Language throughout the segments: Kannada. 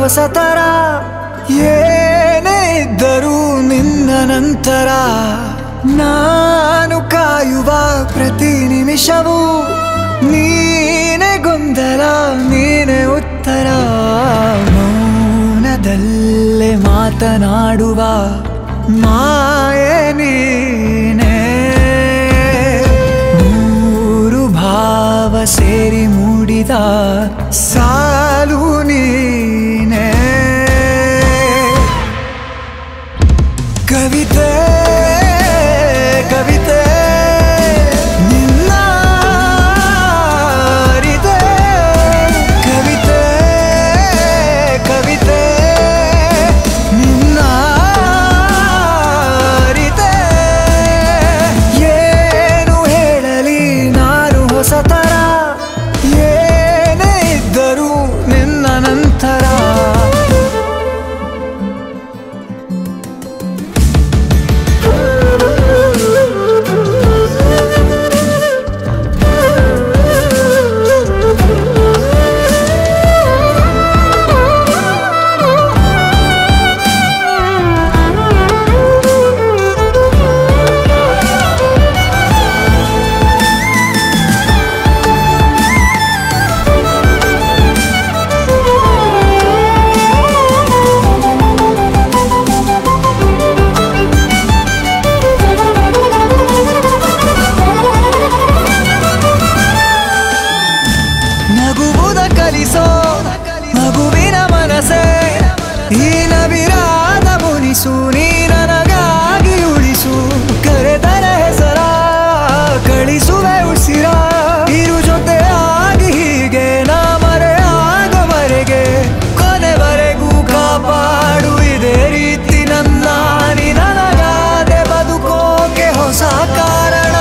ಹೊಸತರ ಏನೇ ಇದ್ದರೂ ನಿನ್ನ ನಂತರ ನಾನು ಕಾಯುವ ಪ್ರತಿ ನಿಮಿಷವೂ ನೀನೇ ಗೊಂದಲ ನೀನೇ ಉತ್ತರ ಮೌನದಲ್ಲೇ ಮಾತನಾಡುವ ಮಾಯೆ ನೀನೇ ಮೂರು ಭಾವ ಸೇರಿ ಮೂಡಿದ ಸಾಲು ನೀನೇ ಕವಿತೆ ಕವಿತೆ ನಿನ್ನ ಅರಿತೆ ಕವಿತೆ ಕವಿತೆ ನಿನ್ನ ಅರಿತೆ ಏನು ಹೇಳಲಿ ನಾನು ಹೊಸತರ ಏನೇ ಇದ್ದರೂ ನಿನ್ನ ನಂತರ ನಗುವುದ ಕಲಿಸೋ ಮಗುವಿನ ಮನಸೆ ಈ ನವಿರಾದ ಮುನಿಸು ನೀ ನನಗಾಗಿ ಉಳಿಸು ಕರೆದರ ಹೆಸರ ಕಳಿಸುವೆ ಉಸಿರ ಇರು ಜೊತೆ ಆಗಿ ಹೀಗೆ ನಾ ಮರೆ ಆಗೋವರೆಗೆ ಕೊನೆವರೆಗೂ ಕಾಪಾಡು ಇದೇ ರೀತಿ ನನ್ನ ನೀ ನನಗಾದೆ ಬದುಕೋಕೆ ಹೊಸ ಕಾರಣ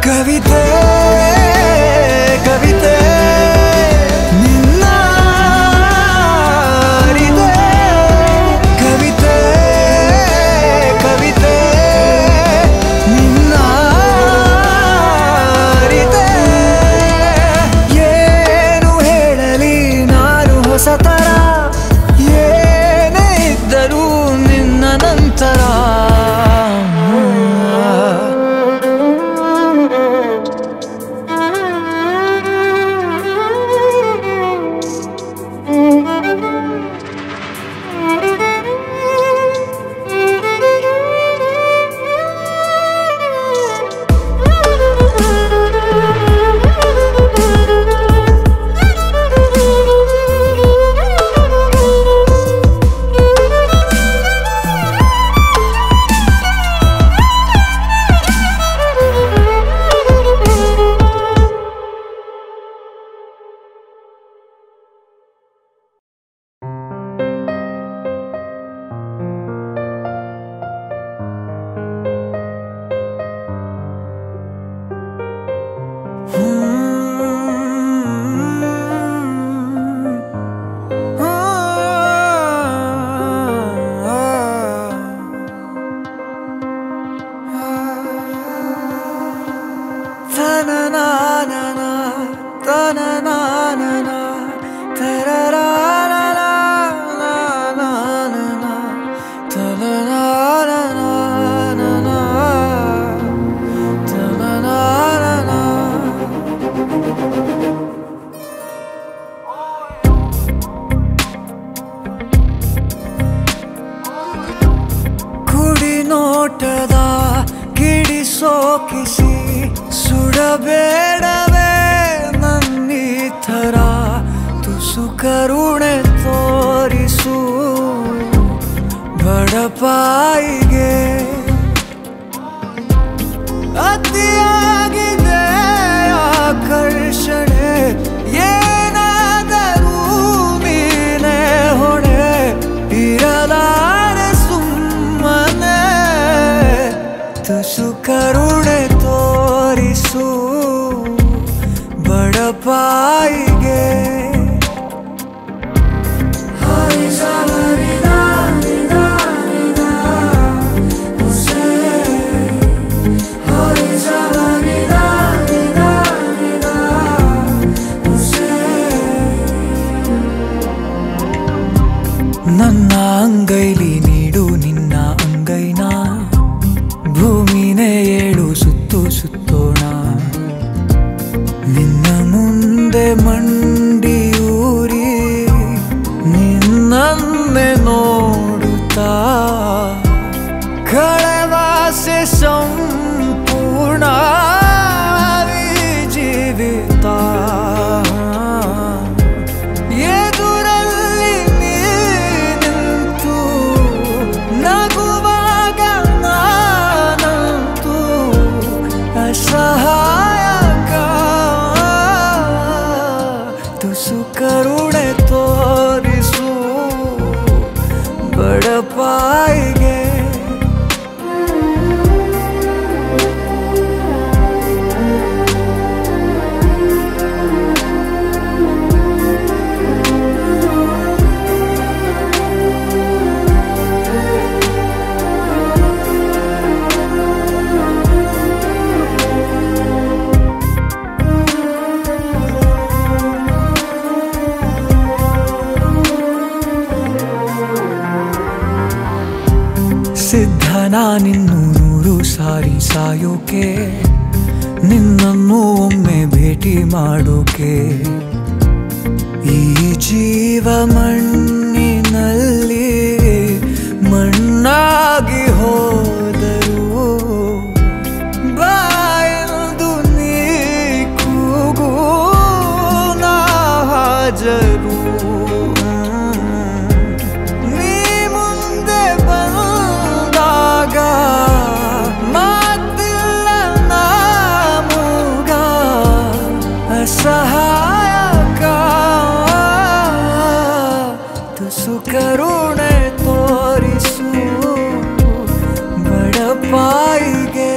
ಕವಿತೆ ಕವಿತೆ ಹೊಸತರ ಏನೇ ಇದ್ದರೂ ನಿನ್ನ ನಂತರ ನೋಟದ ಕಿಡಿಸೋಕಿಸಿ ಸುಡಬೇಡವೇ ನನ್ನೀ ಥರ ತುಸು ಕರುಣೆ ತೋರಿಸು ಬಡಪಾಯಿಗೆ ಅತಿಯಾಗಿದೆ ಆಕರ್ಷಣೆ ಏನಾದರೂ ನೀನೇ ಹೊಣೆ ಇರಲಾರೆ ಸುಮ್ಮನೆ ತುಸು ಕರುಣೆ ತೋರಿಸು ಬಡಪಾಯಿಗೆ ನೀನೇ ಏಳು ಸುತ್ತು ಸುತ್ತೋಣ ನಿನ್ನ ಮುಂದೆ ಮಂಡಿಯೂರಿ ನಿನ್ನನ್ನೇ ನೋಡುತ್ತಾ ಕಳೆವಾಸೆ ಸಂಪೂರ್ಣ ಜೀವಿತ ಎದುರಲ್ಲಿ ನೀ ನಿಂತು ನಗುವಾಗ ನಾನಂತೂ ಅಸಹಾಯಕ ತುಸು ಕರುಣೆ ತೋರಿಸು ಬಡಪಾಯಿಗೆ ಸಿದ್ಧ ನಾನಿನ್ನು 100 ಸಾರಿ ಸಾಯೋಕೆ ನಿನ್ನನ್ನು ಒಮ್ಮೆ ಭೇಟಿ ಮಾಡೋಕೆ ಈ ಜೀವ ಮಣ್ಣಿನಲ್ಲಿ ಮಣ್ಣಾಗಿ ಹೋದರು ಬಾಯದು ನೀ ಕೂಗು ನಾ ಹಾಜರು ಸಹಾಯಕ ತುಸು ಕರುಣೆ ತೋರಿಸು ಬಡಪಾಯಿಗೆ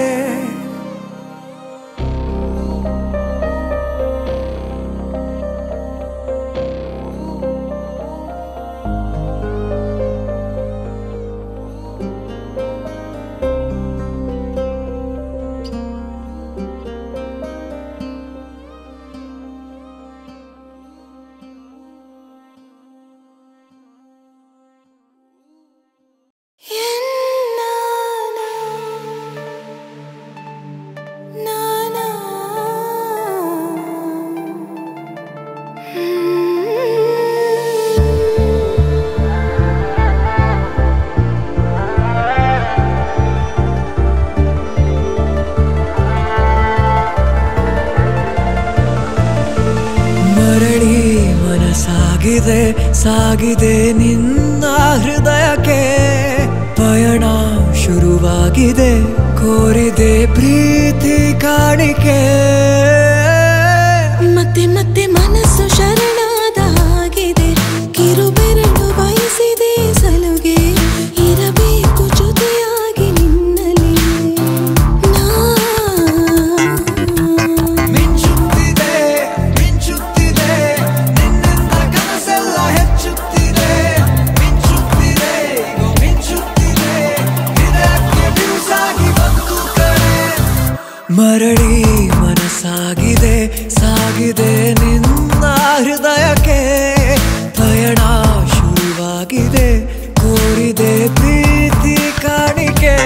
ಸಾಗಿದೆ ನಿನ್ನ ಹೃದಯಕ್ಕೆ ಪಯಣ ಶುರುವಾಗಿದೆ ಕೋರಿದೆ ಪ್ರೀತಿ ಕಾಣಿಕೆ ಮತ್ತೆ ಮತ್ತೆ ಮನಸ್ಸು ಶರಣಾದ ಹಾಗಿದೆ ಕಿರುಬೆರಳು ಬಯಸಿದೆ ಸಲುಗೆ ಇರಬೇಕು ಜೊತೆಯಾಗಿ ನಿನ್ನಲ್ಲಿ ಮರಳಿ ಮನಸ್ಸಾಗಿದೆ ಸಾಗಿದೆ ನಿನ್ನ ಹೃದಯಕ್ಕೆ ಪಯಣ ಶುರುವಾಗಿದೆ ಕೋರಿದೆ ಪ್ರೀತಿ ಕಾಣಿಕೆ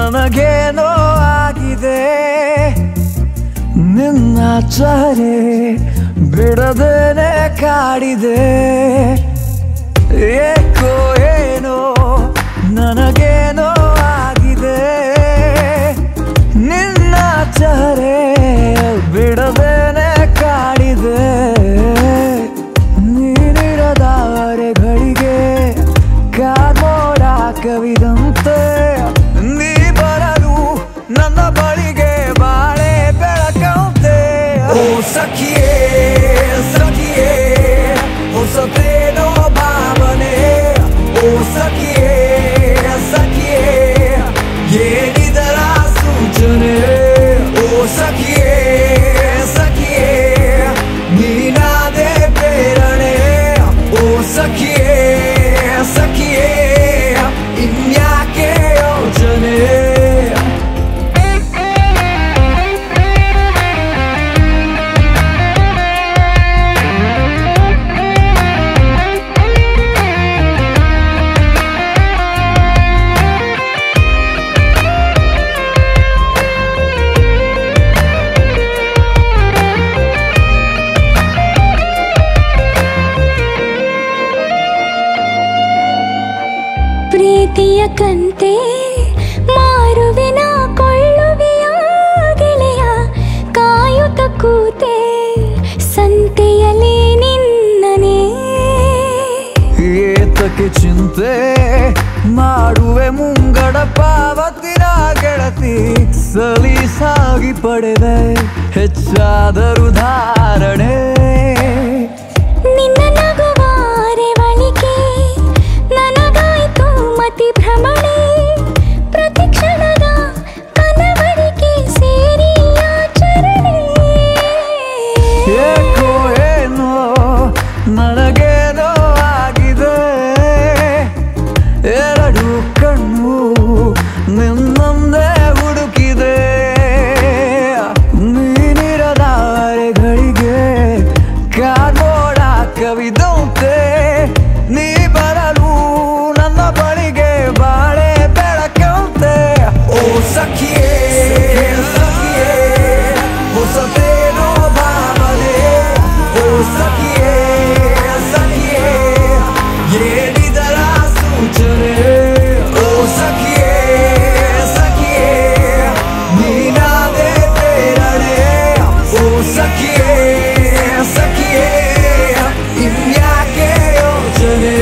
ನನಗೇನೋ ಆಗಿದೆ ನಿನ್ನ ಚಹರೆ ಬಿಡದೇನೆ ಕಾಡಿದೆ ಏಕೋ ಏನೋ ನನಗೇನೋ ಆಗಿದೆ ನಿನ್ನ ಚಹರೆ ಬಿಡದೇನೆ ಕಾಡಿದೆ ನೀನಿರದಾರೆಗಳಿಗೆ ಕಾರ್ಮೋಡ ಕವಿದಂತೆ ನೀ ಬರಲು ನನ್ನ ಬಳಿಗೆ ಬಾಳೆ ಬೆಳಕಂತೆ ಓ ಸಖಿಯೇ ಸಖಿಯೇ ಹೊಸತೇನೋ ಭಾವನೆ ಓ ಸಖಿಯೇ ಸಖಿಯೇ ಏನಿದರ ಸೂಚನೆ ಓ ಸಖಿಯೇ ಸಖಿಯೇ ನೀನಾದೆ ಪ್ರೇರಣೆ ಓ ಸಖಿಯೇ ಸಖಿಯೇ ಇನ್ಯಾಕೆ ಯೋಚನೆ ಪ್ರೀತಿಯ ಕಂತೆ ಮಾರುವೆನ ಕೊಳ್ಳುವೆಯ ಗೆಳೆಯ ಕಾಯುತ್ತ ಕೂತೆ ಸಂತೆಯಲ್ಲಿ ನಿನ್ನನೆ ಏತಕ್ಕೆ ಚಿಂತೆ ಮಾಡುವೆ ಮುಂಗಡ ಪಾವತಿನ ಗೆಳತಿ ಸಲೀಸಾಗಿ ಪಡೆದೆ ಹೆಚ್ಚಾದರೂ ಧಾರಣೆ ನಿನ್ನ ನಗುವಾರೆ ಬಳಿಕೆ ನನಗಾಯ್ತು ಮತಿ ಭ್ರಮಣೆ ಪ್ರತಿ ಕ್ಷಣದ ಕನವರಿಕೆ ಸೇರಿ ಆಚರಣೆ ಏಕೋ ಏನೋ ನನಗೇನೋ ಆಗಿದೆ ಎರಡು ಕಣ್ಣು ನಿನ್ನೊಂದೇ ಹುಡುಕಿದೆ ನೀನಿರದಾರೆಗಳಿಗೆ ಕಾರ್ಮೋಡ ಕವಿದಂತೆ ನೀ ಬರಲು ನನ್ನ ಬಳಿಗೆ ಬಾಳೆ ಬೆಳಕಂತೆ ಓ ಸಖಿಯೇ ಸಖಿಯೇ ಹೊಸತೇನೋ ಭಾವನೆ ಓ ಸಖಿಯೇ ಸಖಿಯೇ ಏನಿದರ ಸೂಚನೆ ಓ ಸಖಿಯೇ ಸಖಿಯೇ ನೀನಾದೆ ಪ್ರೇರಣೆ ಓ ಸಖಿಯೇ ಸಖಿಯೇ ಇನ್ಯಾಕೆ ಯೋಚನೆ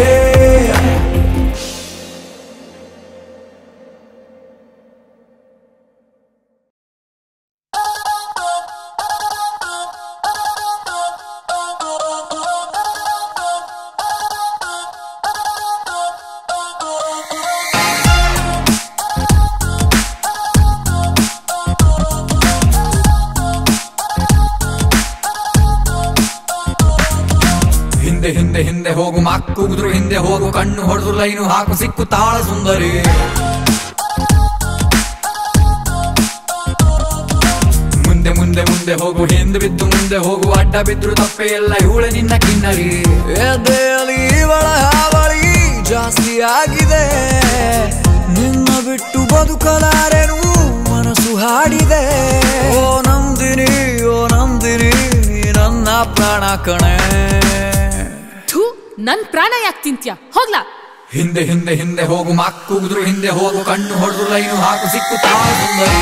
ಹಿಂದೆ ಹಿಂದೆ ಹಿಂದೆ ಹೋಗು ಮಕ್ಕುಗುದ್ರು ಹಿಂದೆ ಹೋಗು ಕಣ್ಣು ಹೊಡೆದು ಲೈನು ಹಾಕು ಸಿಕ್ಕು ತಾಳ ಸುಂದರಿ ಮುಂದೆ ಮುಂದೆ ಮುಂದೆ ಹೋಗು ಹಿಂದೆ ಬಿದ್ದು ಮುಂದೆ ಹೋಗು ಅಡ್ಡ ಬಿದ್ರು ತಪ್ಪೆ ಎಲ್ಲ ಇವಳೆ ನಿನ್ನ ಕಿನ್ನರಿ ಎದೆಯಲ್ಲಿ ಇವಳ ಹಾವಳಿ ಜಾಸ್ತಿ ಆಗಿದೆ ನಿನ್ನ ಬಿಟ್ಟು ಬದುಕಲಾರೆನು ಮನಸ್ಸು ಹಾಡಿದೆ ಓ ನಂದಿನಿ ನೀ ನನ್ನ ಪ್ರಾಣ ಕಣೆ ನನ್ ಪ್ರಾಣ ಯಾಕೆ ತಿಂತ್ಯಾ ಹೋಗ್ಲಾ ಹಿಂದೆ ಹಿಂದೆ ಹಿಂದೆ ಹೋಗು ಮಕ್ಕುಗುದ್ರು ಹಿಂದೆ ಹೋಗು ಕಣ್ಣು ಹೊಡೆದು ಲೈನು ಹಾಕು ಸಿಕ್ಕು ತಾಳ ಸುಂದರಿ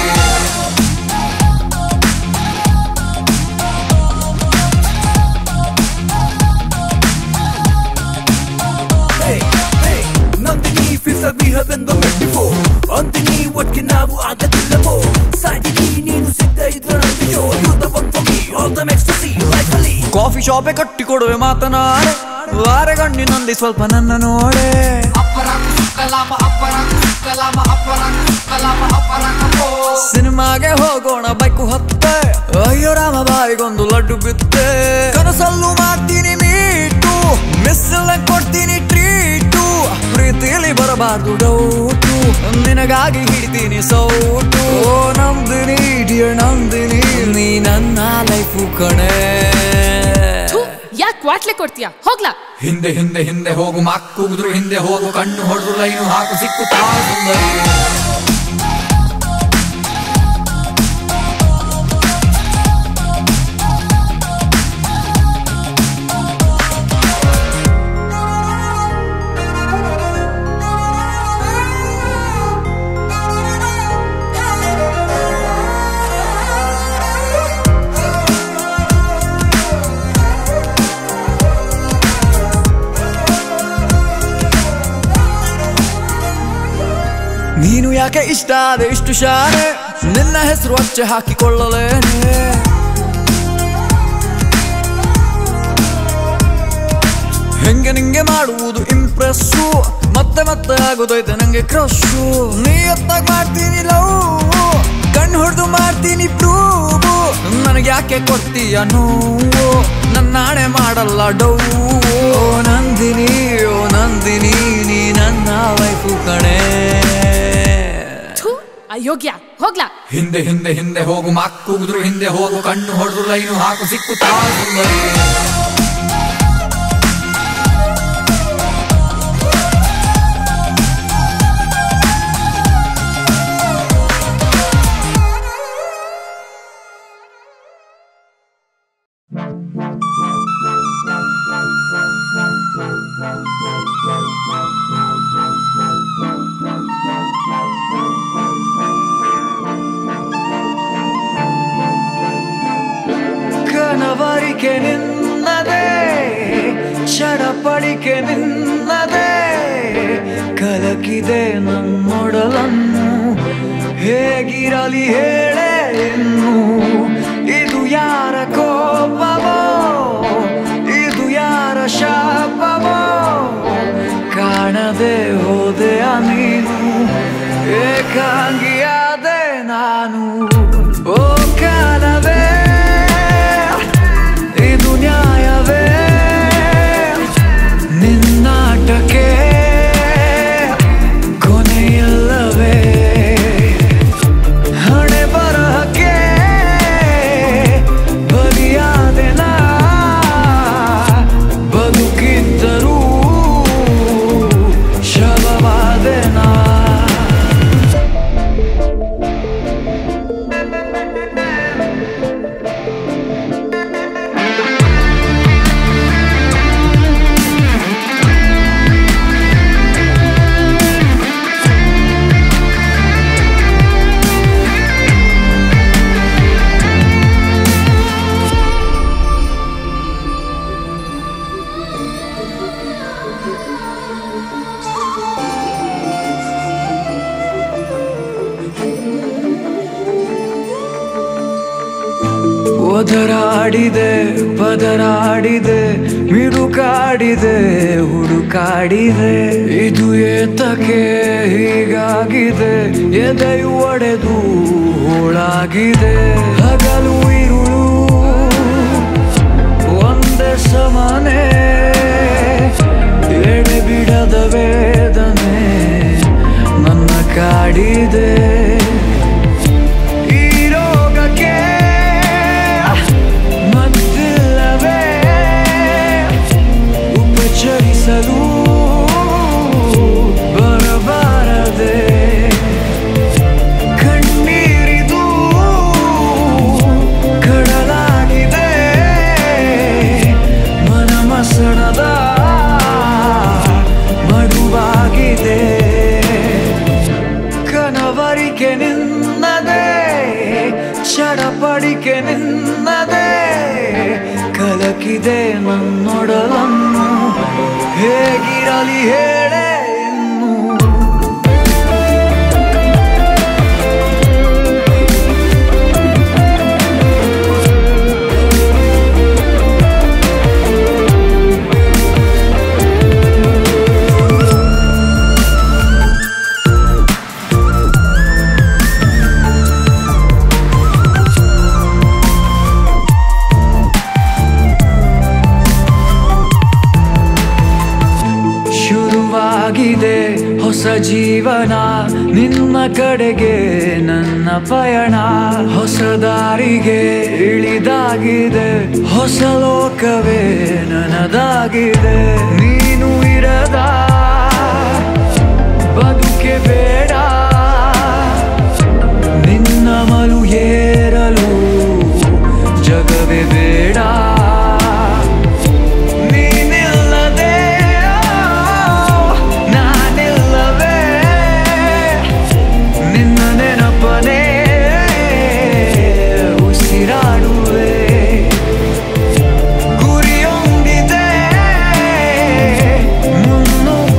Nandini feels like we haven't met before. Nandini, what can ನಾವು ಆಗದಿಲ್ಲವೋ ಸಾಯಿನಿ ನೀನು ಸಿದ್ಧ ಇದ್ರೆ ನಂಗೆ you're the one for me, all the ecstasy like Ali. Coffee ಶಾಪೆ ಕಟ್ಟಿ ಕೊಡುವೆ ಮಾತನಾಡೆ ವಾರಗಣ್ಣಿನಲ್ಲಿ ಸ್ವಲ್ಪ ನನ್ನ ನೋಡೆ ಸಿನಿಮಾಗೆ ಹೋಗೋಣ ಬೈಕು ಹತ್ತೆ ಅಯ್ಯೋ ರಾಮ ಬಾಯಿಗೊಂದು ಲಡ್ಡು ಬಿತ್ತೆ ಕನಸಲ್ಲೂ ಮಾಡ್ತೀನಿ ಮೀಟು ಮಿಸ್ಸಲ್ಲ ಕೊಡ್ತೀನಿ ಟ್ರೀಟು ಪ್ರೀತಿಲಿ ಬರಬಾರ್ದು ಡೌಟು ನಿನಗಾಗಿ ಹಿಡಿತೀನಿ ಸೌಟು ಓ ನಂದಿನಿ ಡಿಯರ್ ನಂದಿನಿ ನೀ ನನ್ನ ಲೈಫು ಕಣೆ ಯಾಕೆ ವಾಟ್ಲೆ ಕೊಡ್ತೀಯಾ ಹೋಗ್ಲಾ ಹಿಂದೆ ಹಿಂದೆ ಹಿಂದೆ ಹೋಗು ಮಕ್ಕುಗುದ್ರು ಹಿಂದೆ ಹೋಗು ಕಣ್ಣು ಹೊಡೆದು ಲೈನು ಹಾಕು ಸಿಕ್ಕು ತಾಳ ಸುಂದರಿ ಯಾಕೆ ಇಷ್ಟ ಆದ ಇಷ್ಟು ಶಾನೆ ನಿನ್ನ ಹೆಸರು ಅಚ್ಚೆ ಹಾಕಿಕೊಳ್ಳಲೇನೆ ಹೆಂಗೆ ನಿಂಗೆ ಮಾಡುವುದು ಇಂಪ್ರೆಸ್ಸು ಮತ್ತೆ ಮತ್ತೆ ಆಗೋದೈತೆ ನಂಗೆ ಕ್ರಶು ನೀ ಎತ್ತಾಗ ಮಾಡ್ತೀನಿ ಲವ್ ಕಣ್ಣು ಹೊಡೆದು ಮಾಡ್ತೀನಿ ಪ್ರೂವು ನನಗೆ ಯಾಕೆ ಕೊಡ್ತೀಯ ನೋವು ನನ್ನ ನಾಣೆ ಮಾಡಲ್ಲ ಡೌ ನಂದಿನಿ ಓ ನಂದಿನಿ ನೀ ನನ್ನ ವೈಫು ಕಣೆ ಅಯೋಗ್ಯ ಹೋಗ್ಲಾ ಹಿಂದೆ ಹಿಂದೆ ಹಿಂದೆ ಹೋಗು ಮಾಕ್ಕುಗುದ್ರು ಹಿಂದೆ ಹೋಗು ಕಣ್ಣು ಹೊಡೆದು ಲೈನು ಹಾಕು ಸಿಕ್ಕುತ್ತಾ ಸುಂದರಿ ಕನವರಿಕೆ ನಿನ್ನದೇ ಚಡಪಡಿಕೆ ನಿನ್ನದೇ ಕಲಕಿದೆ ನನ್ನೊಡಲನ್ನು ಹೇಗಿರಲಿ ಹೇಳೆ ಇನ್ನು ಇದು ಯಾರ ಕೋಪವೋ ಇದು ಯಾರ ಶಾಪವೋ ಕಾಣದೆ ಹೋದೆಯ ನೀನು ಏಕಾಂಗಿಯಾದೆ ನಾನು ಓ ಕಾಲವೇ ಇದು ನ್ಯಾಯವೇ ನಿನ್ನಾಟಕ್ಕೆ ಕೊನೆಯಿಲ್ಲವೇ ಹಣೆ ಬರಹಕ್ಕೆ ಬಲಿಯಾದೆ ನಾ ಬದುಕಿದ್ದರೂ ಶವವಾದೆ ನಾ ಒದರಾಡಿದೆ ಬದರಾಡಿದೆ ಮಿಡುಕಾಡಿದೆ ಹುಡುಕಾಡಿದೆ ಇದು ಏತಕ್ಕೆ ಹೀಗಾಗಿದೆ ಎದೆಯು ಒಡೆದು ಹೋಳಾಗಿದೆ ಹಗಲು ಇರುಳು ಒಂದೇ ಸಮಾನೆ ಎಡೆ ಬಿಡದ ವೇದನೆ ನನ್ನ ಕಾಡಿದೆ ಚಲಿಸಲು ಬರಬಾರದೆ ಕಣ್ಣೀರಿದು ಕಡಲಾಗಿದೆ ಮನಮಸಣದ ಮಡುವಾಗಿದೆ ಕನವರಿಕೆ ನಿನ್ನದೇ ಚಡಪಡಿಕೆ ನಿನ್ನದೇ ಕಲಕಿದೆ ನನ್ನೊಡಲನ್ನು ಹೇಗಿರಲಿ ಹೇಳೆ ಇನ್ನು ಹೊಸ ಜೀವನ ನಿನ್ನ ಕಡೆಗೆ ನನ್ನ ಪಯಣ ಹೊಸ ದಾರಿಗೆ ಇಳಿದಾಗಿದೆ ಹೊಸ ಲೋಕವೇ ನನ್ನದಾಗಿದೆ ನೀನು ಇರದ ಬದುಕೆ ಬೇಡ ನಿನ್ನ ಮಲು ಏರಲು ಜಗವೇ ಬೇಡ ಮುನ್ನುಗ್ಗುವೆ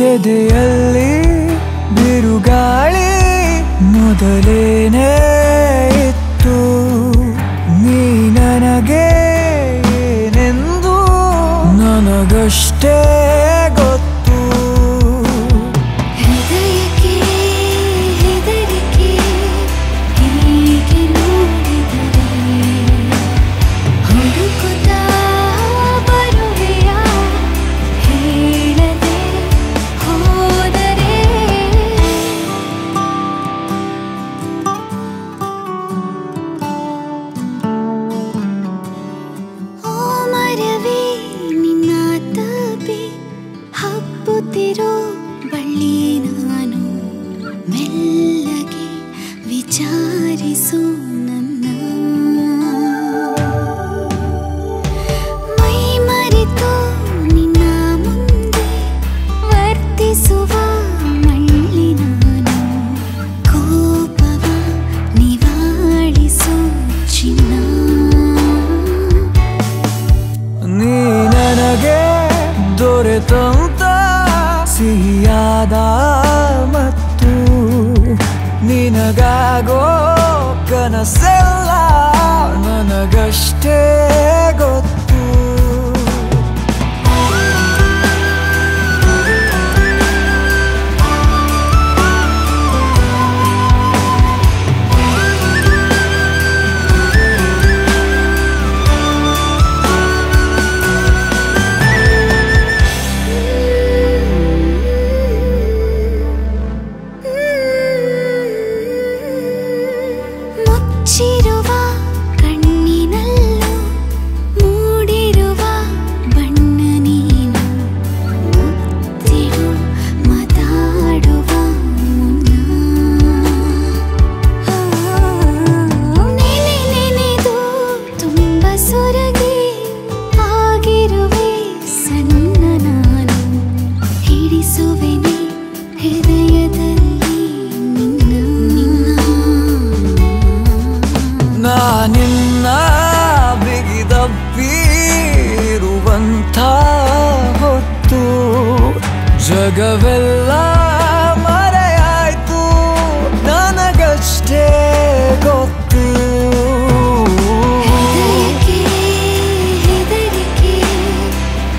ಎದೆಯಲ್ಲಿ ಬಿರುಗಾಳಿ ಮೊದಲೇನೇ ಇತ್ತು ನೀ ನನಗೆ ಏನೆಂದು ನನಗಷ್ಟೇ ಗೊತ್ತು ಹೃದಯಕ್ಕೆ ಹೆದರಿಕೆ ಹೀಗೆ ನೋಡಿದರೆ ಹುಡುಕುತ್ತಾ ಬರುವೆಯ ಹೇಳದೆ ಹೋದರೆ ಓ ಮರವೇ ನಿನ್ನ ತಪೆ ಹಬ್ಬುತ್ತಿರೋ ಬಳ್ಳಿ ನಾನು ಮೆಲ್ಲಗೆ ವಿಚಾರಿಸು ನನ್ನ ಮೈ ಮರೆತು ನಿನ್ನ ಮುಂದೆ ವರ್ತಿಸುವ ಮಳ್ಳಿ ನಾನು ಕೋಪವ ನಿವಾಳಿಸು ಚಿನ್ನ ನೀ ನನಗೆ ದೊರೆತಂತ ಸಿಹಿಯಾದ ಮತ್ತು ನಿನಗಾಗೋ ಕನಸೆಲ್ಲ ನನಗಷ್ಟೇ ಗೊತ್ತು ಮುಚ್ಚಿರುವ ಕಣ್ಣಿನಲ್ಲೂ ಮೂಡಿರುವ ಬಣ್ಣ ನೀನು ಮುತ್ತಿಡು ಮಾತಾಡುವ ಮುನ್ನ ನೆನೆದು ತುಂಬ ಸೊರಗಿ ಆಗಿರುವೆ ಸಣ್ಣ ನಾನು ಹಿಡಿಸುವೆನೆ ಹೃದಯದಲ್ಲಿ ನಿನ್ನ ಬಿಗಿದಪ್ಪಿರುವಂಥ ಹೊತ್ತು ಜಗವೆಲ್ಲ ಮರೆಯಾಯ್ತು ನನಗಷ್ಟೇ ಗೊತ್ತು ಹೃದಯಕ್ಕೆ ಹೆದರಿಕೆ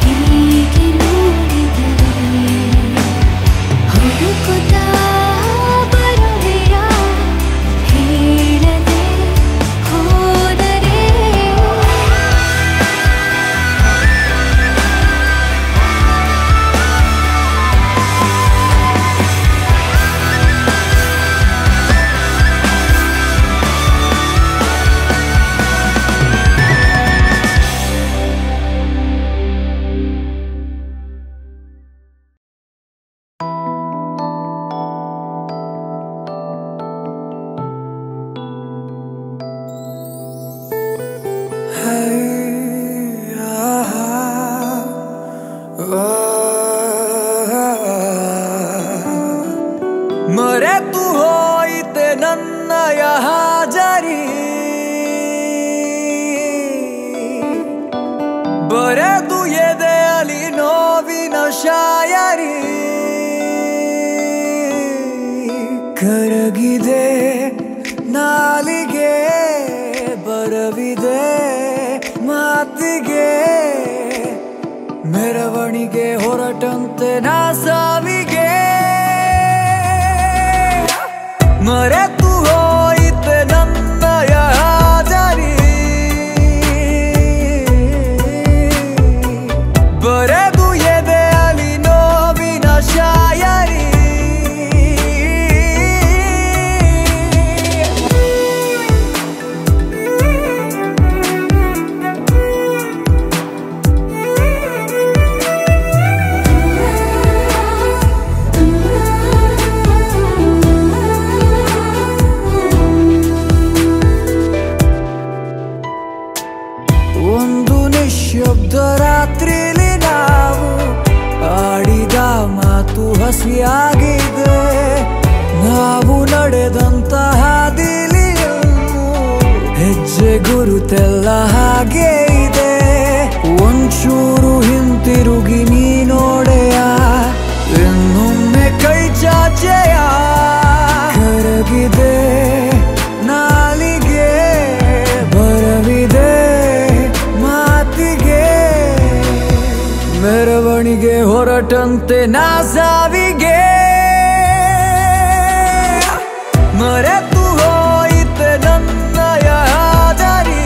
ಹೀಗೆ ನೋಡಿದರೆ ಹುಡುಕುತ್ತಾ ಬರುವೆಯ ಹೇಳದೆ ಹೋದರೆ ಮರೆತು ಹೋಯಿತೆ ನನ್ನಯ ಹಾಜರಿ ಬರೆದು ಎದೆಯಲ್ಲಿ ನೋವಿನ ಶಾಯರಿ ಕರಗಿದೆ ನಾಲಿಗೆ ಬರವಿದೆ ಮಾತಿಗೆ ಮೆರವಣಿಗೆ ಹೊರಟಂತೆ ನಾ ಸಾವಿಗೆ ಮರೆತು ಹೋಯಿತೆ ನನ್ನಯ ಹಾಜರಿ ಬರೆದು ಎದೆಯಲ್ಲಿ ನೋವಿನ ಶಾಯರಿ ಒಂದು ನಿಶ್ಶಬ್ದ ರಾತ್ರಿಲಿ ನಾವು ಆಡಿದ ಮಾತು ಹಸಿಯಾಗಿದೆ ನಾವು ನಡೆದಂತ ಹಾದಿಲಿಯನ್ನು ಹೆಜ್ಜೆ ಗುರುತೆಲ್ಲ ಹಾಗೆ ಇದೆ ಒಂಚೂರು ಹಿಂತಿರುಗಿ ನೀ ನೋಡೆಯ ಮೆರವಣಿಗೆ ಹೊರಟಂತೆ ನಾ ಸಾವಿಗೆ ಮರೆತು ಹೋಯಿತೆ ನನ್ನಯ ಹಾಜರಿ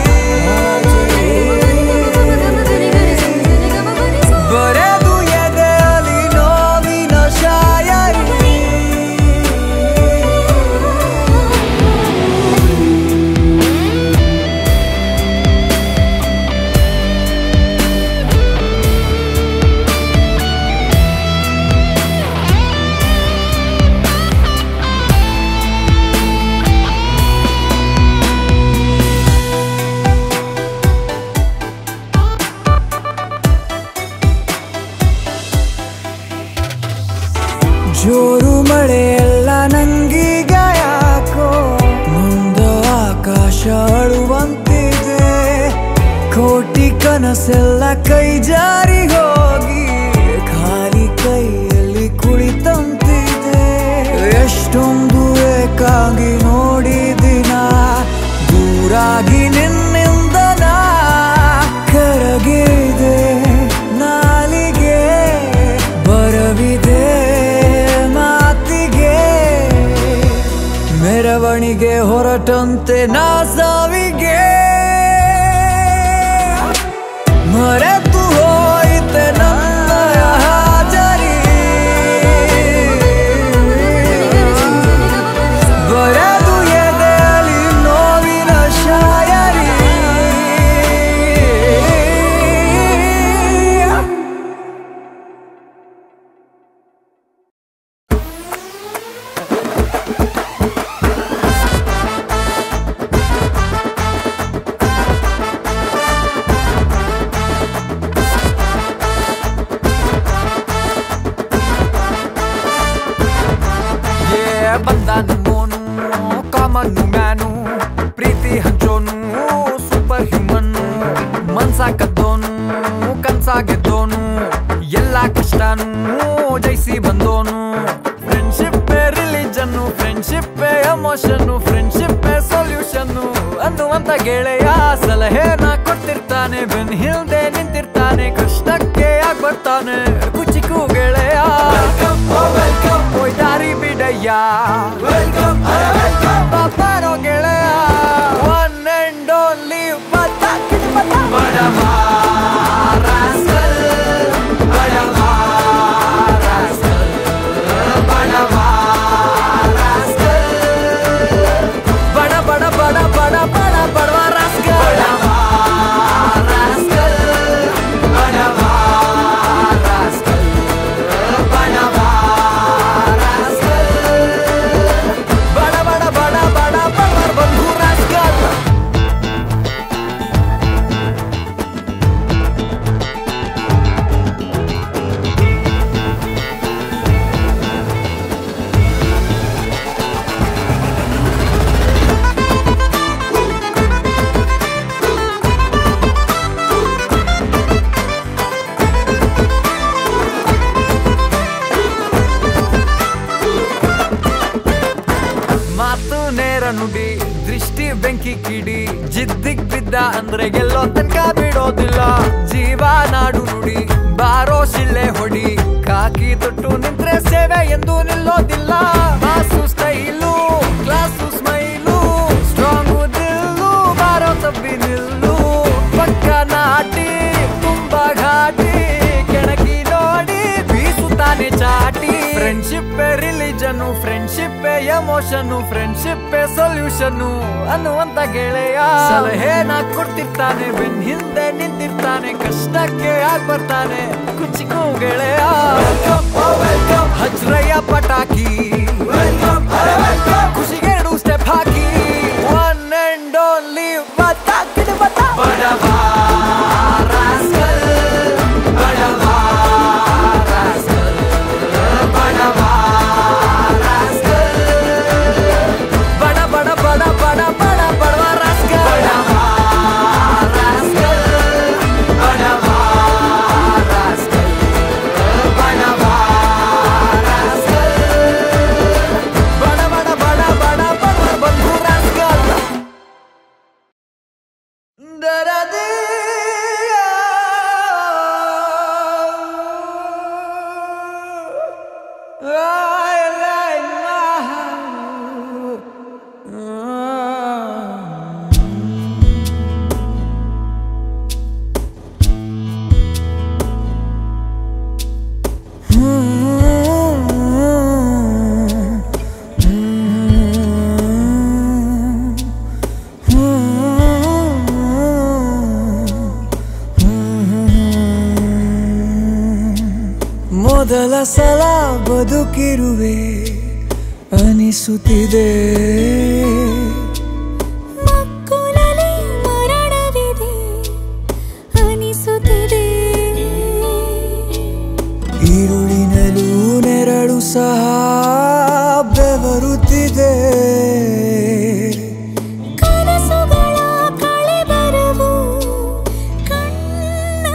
ಬರೆದು ಎದೆಯಲ್ಲಿ ನೋವಿನ ಶಾಯರಿ ಜೋರು ಮಳೆಯೆಲ್ಲ ನಂಗೀಗ ಯಾಕೋ ಮುಂದ ಆಕಾಶ ಅಳುವಂತಿದೆ ಕೋಟಿ ಕನಸೆಲ್ಲ ಕೈ ಜಾರಿ ಹೋಗಿ ಖಾಲಿ ಕೈಯಲ್ಲಿ ಕುಳಿತಂತಿದೆ ಎಷ್ಟೊಂದು ಏಕಾಗಿ ನೋಡಿದಿನ ದೂರಾಗಿ ನಿನ್ನಿಂದ ನಾ ಕರಗಿದೆ ನಾಲಿಗೆ ಬರವಿದೆ ಮೆರವಣಿಗೆ ಹೊರಟಂತೆ ನಾ ಸಾವಿಗೆ ಮರೆತು ಹೋಯಿತೆ ನನ್ನಯ ಹಾಜರಿ ಬರೆದು ಎದೆಯಲ್ಲಿ ನೋವಿನ ಶಾಯರಿ ಬಂದಾನು ಮೋನು ಕಾಮನ್ನು ಮ್ಯಾನು ಪ್ರೀತಿ ಹಂಚೋನು ಸೂಪರ್ ಹ್ಯೂಮನ್ನು ಮನ್ಸ ಕದ್ದೋನು ಕನ್ಸಾಗೆದ್ದೋನು ಎಲ್ಲ ಕಷ್ಟನು ಜಯಿಸಿ ಬಂದೋನು friendship religion friendship emotion friendship ಸೊಲ್ಯೂಷನ್ನು ಅನ್ನುವಂತ ಗೆಳೆಯ ಸಲಹೆನ ಕೊಟ್ಟಿರ್ತಾನೆ ಬೆನ್ ಹಿಂದೆ ನಿಂತಿರ್ತಾನೆ ಕಷ್ಟಕ್ಕೆ ಯಾಕೆ ಬರ್ತಾನೆ ಕುಚಿಕು ಗೆಳೆಯ ದಾರಿ ಬಿಡಯ್ಯ ಪಾಪರೋ ಗೆಳೆಯ ಒನ್ ಅಂಡ್ ಓನ್ಲಿ ಬಡವ ರಾಸ್ಕಲ್ ಬಡವ ರಾಸ್ಕಲ್ ಬಡವ ರಾಸ್ಕಲ್ ಬಡ ಬಡ ಬಡ ಬಡ ಬಡ ಬಡವ ರಾಸ್ಕಲ್ ಬಡವ ರಾಸ್ಕಲ್ ಬಡವ ರಾಸ್ಕಲ್ ಬಡವ ನುಡಿ ದೃಷ್ಟಿ ಬೆಂಕಿ ಕಿಡಿ ಜಿದ್ದಿಗ್ ಬಿದ್ದ ಅಂದ್ರೆ ಗೆಲ್ಲೋ ತನಕ ಬಿಡೋದಿಲ್ಲ ಜೀವ ನಾಡು ನುಡಿ ಬಾರೋ ಶಿಳ್ಳೆ ಹೊಡಿ ಕಾಕಿ ತೊಟ್ಟು ನಿಂತ್ರೆ ಸೇವೆ ಎಂದು ನಿಲ್ಲೋದಿಲ್ಲ ಮಾಸು style class smile strong Dillu ಬಾರೋ ತಬ್ಬಿ ನಿಲ್ಲು ಪಕ್ಕ ನಾಟಿ ತುಂಬಾ ಘಾಟಿ ಕೆಣಕಿ ನೋಡಿ ಬೀಸುತ್ತಾನೆ ಚಾಟಿ friendship religion friendship emotion friendship ಸೊಲ್ಯೂಷನ್ನು ಅನ್ನುವಂತ ಗೆಳೆಯ ಸಲಹೆನ ಕೊಡ್ತಿರ್ತಾನೆ ಬೆನ್ ಹಿಂದೆ ನಿಂತಿರ್ತಾನೆ ಕಷ್ಟಕ್ಕೆ ಯಾಕೆ ಬರ್ತಾನೆ ಕುಚಿಕು ಗೆಳೆಯ ಹಜ್ರಯ್ಯ ಪಟಾಕಿ ಖುಷಿಗೆ 2 step hockey one and only ಬಡವ ರಾಸ್ಕಲ್ ಬಡವ ರಾಸ್ಕಲ್ ಬಡವ ರಾಸ್ಕಲ್ ಬಡ ಬಡ ಬಡ ಬಡ ಬಡ ಬಡವ ರಾಸ್ಕಲ್ ಬಡವ ರಾಸ್ಕಲ್ ಬಡವ ರಾಸ್ಕಲ್ ಬಡವ ರಾಸ್ಕಲ್ ಬಡ ಬಡ ಬಡ ಬಡ ಬಡ ಬಂಧು ರಾಸ್ಕಲ್ ದರದಿ ಮೊದಲ ಸಲ ಬದುಕಿರುವೆ ಅನಿಸುತ್ತಿದೆ ಮಕ್ಕಳಲ್ಲಿ ಮರಣವಿದೆ ಅನಿಸುತ್ತಿದೆ ಈರುಳಿನಲ್ಲೂ ನೆರಳು ಸಹ ಬೆವರುತ್ತಿದೆ ಕನಸುಗಳ ಕಳೆಬರವು ಕಣ್ಣಲ್ಲಿದೆ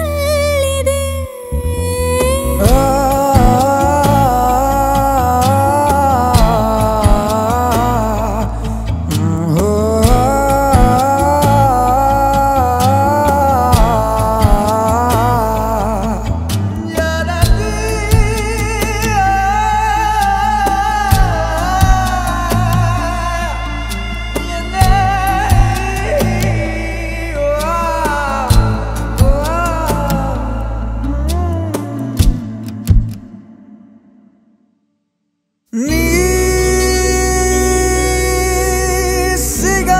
ನೀ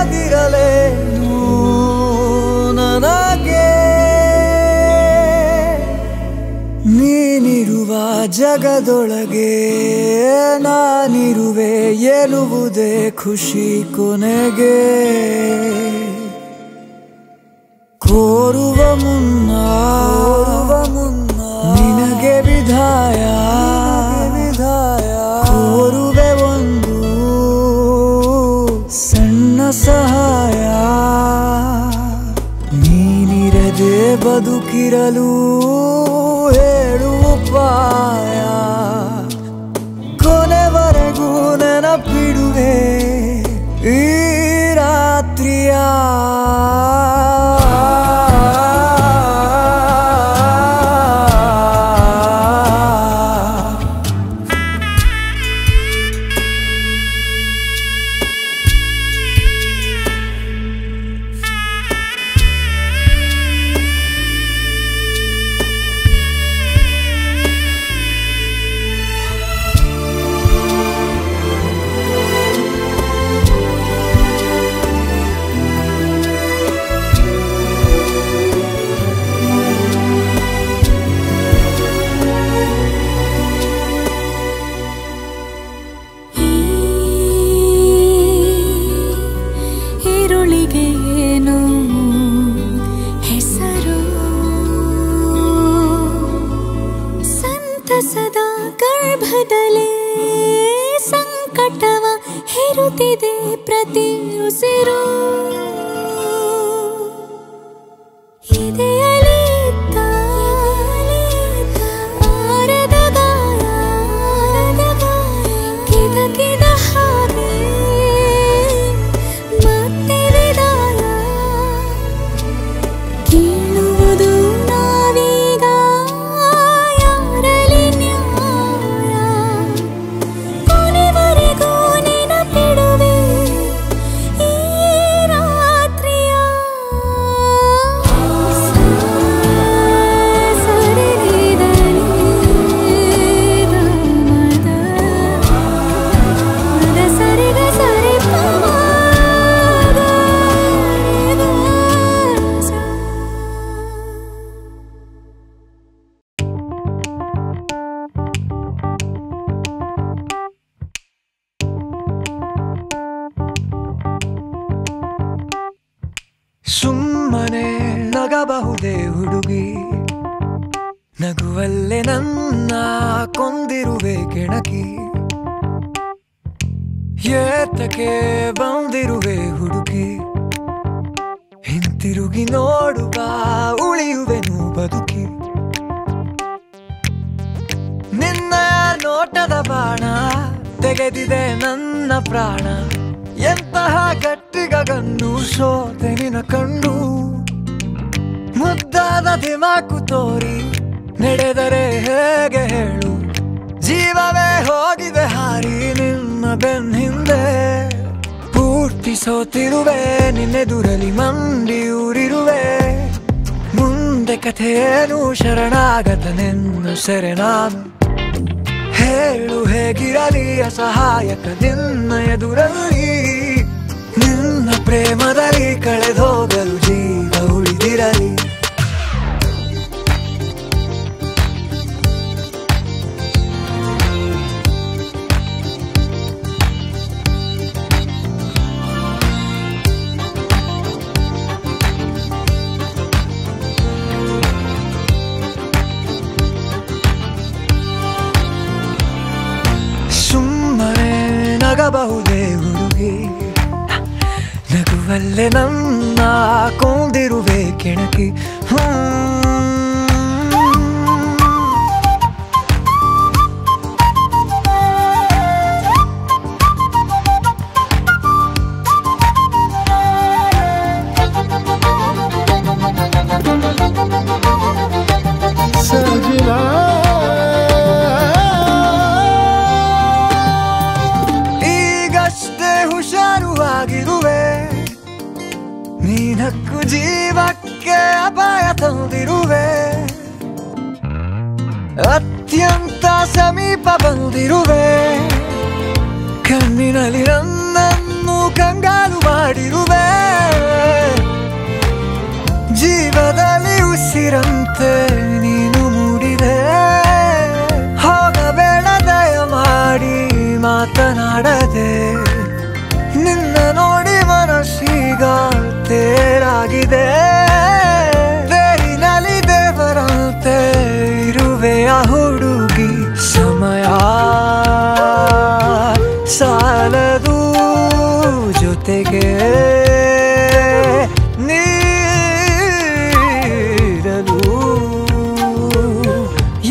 ಸಿಗದಿರಲೇನು ನನಗೆ ನೀನಿರುವ ಜಗದೊಳಗೆ ನಾನಿರುವೆ ಎನ್ನುವುದೇ ಖುಷಿ ಕೊನೆಗೆ ಕೋರುವ ಮುನ್ನ ನಿನಗೆ ವಿದಾಯ ಕೋರುವೆ ಒಂದು ಸಣ್ಣ ಸಹಾಯ ನೀನಿರದೆ ಬದುಕಿರಲು ಹೇಳು ಉಪಾಯ ಕೊನೆವರೆಗೂ ನೆನಪಿಡುವೆ ಈ ರಾತ್ರಿಯ ಸದಾ ಗರ್ಭದಲ್ಲೇ ಸಂಕಟವ ಹೇರುತ್ತಿದೆ ಪ್ರತಿ ಉಸಿರು ಇದೆಯಲಿ ಆರದ ಗಾಯ ಕಿದಕಿದ ಹಾಗೆ ಮತ್ತೆ ವಿದಾಯ ಕೇಳುವುದು ನಾವೀಗ ಯಾರಲಿ ನ್ಯಾಯ ಕೊನೆವರೆಗೂ ನೆನಪಿಡುವೆ ಈ ರಾತ್ರಿಯ ಸುಮ್ಮನೆ ನಗಬಹುದೇ ಹುಡುಗಿ ನಗುವಲ್ಲೇ ನನ್ನ ಕೊಂದಿರುವೆ ಕೆಣಕಿ ಏತಕ್ಕೆ ಬಂದಿರುವೆ ಹುಡುಗಿ ಹಿಂತಿರುಗಿ ನೋಡುವ ಉಳಿಯುವೆನು ಬದುಕಿ ನಿನ್ನ ನೋಟದ ಬಾಣ ತೆಗೆದಿದೆ ನನ್ನ ಪ್ರಾಣ ಎಂತಹ ಗಟ್ಟಿಗನ್ನು ಸೋತೆ ನಿನ ಕಂಡು ಮುದ್ದಾದ ದಿಮಾಕು ತೋರಿ ನಡೆದರೆ ಹೇಗೆ ಹೇಳು ಜೀವವೇ ಹೋಗಿದೆ ಹಾರಿ ನಿನ್ನ ಬೆನ್ನ ಹಿಂದೆ ಪೂರ್ತಿ ಸೋತಿರುವೆ ನಿನ್ನೆದುರಲಿ ಮಂಡಿಯೂರಿರುವೆ ಮುಂದೆ ಕಥೆಯೇನು ಶರಣಾಗತ ನಿನ್ನ ಸೆರೆ ನಾನು ಹೇಳು ಹೇಗಿರಲಿ ಅಸಹಾಯಕ ನಿನ್ನ ಎದುರಲ್ಲಿ ನಿನ್ನ ಪ್ರೇಮದಲ್ಲಿ ಕಳೆದೋಗಲು ಜೀವ ಉಳಿದಿರಲಿ ನಗಬಹುದೇ ಹುಡುಗಿ ನಗುವಲ್ಲೇ ನನ್ನ ಕೊಂದಿರುವೆ ಕೆಣಕಿ ಈಗಷ್ಟೇ ಹುಷಾರುವಾಗಿರುವೆ ನೀನಕ್ಕು ಜೀವಕ್ಕೆ ಅಪಾಯ ತಂದಿರುವೆ ಅತ್ಯಂತ ಸಮೀಪ ಬಂದಿರುವೆ ಕಣ್ಣಿನಲ್ಲಿ ನನ್ನನ್ನು ಕಂಗಾಲು ಮಾಡಿರುವೆ ಜೀವದಲ್ಲಿ ಉಸಿರಂತೆ ನೀನು ಮೂಡಿದೆ ಹೋಗಬೇಡ ದಯಮಾಡಿ ಮಾತನಾಡದೆ ನಿನ್ನ ನೋಡಿ ಮನಸ್ಸೀಗ ತೇರಾಗಿದೆ ತೇರಿನಲ್ಲಿ ದೇವರಂತೆ ಇರುವೆಯ ಹುಡುಗಿ ಸಮಯ ಸಾಲದು ಜೊತೆಗೆ ನೀರಲು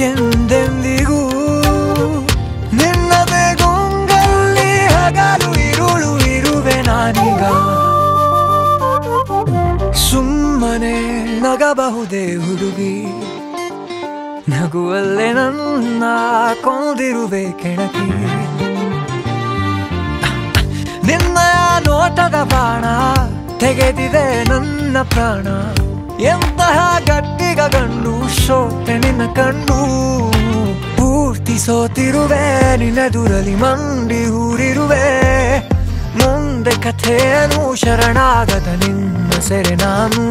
ಎಂದೆಂದಿಗೂ ನಿನ್ನದೇ ಗೊಂಗಲ್ಲಿ ಹಗಲು ಇರುಳು ಇರುವೆ ನಾನೀಗ ಸುಮ್ಮನೆ ನಗಬಹುದೇ ಹುಡುಗಿ ನಗುವಲ್ಲೇ ನನ್ನ ಕೊಂದಿರುವೆ ಕೆಣಕಿ ನಿನ್ನ ನೋಟದ ಬಾಣ ತೆಗೆದಿದೆ ನನ್ನ ಪ್ರಾಣ ಎಂತಹ ಗಟ್ಟಿಗ ಗಂಡು ಶೋಟೆ ನಿನ್ನ ಕಣ್ಣು ಪೂರ್ತಿ ಸೋತಿರುವೆ ನಿನ್ನೆದುರಲ್ಲಿ ಮಂಡಿ ಊರಿರುವೆ ಮುಂದೆ ಕಥೆಯನ್ನು ಶರಣಾಗದ ನಿನ್ನ ಸೆರೆ ನಾನು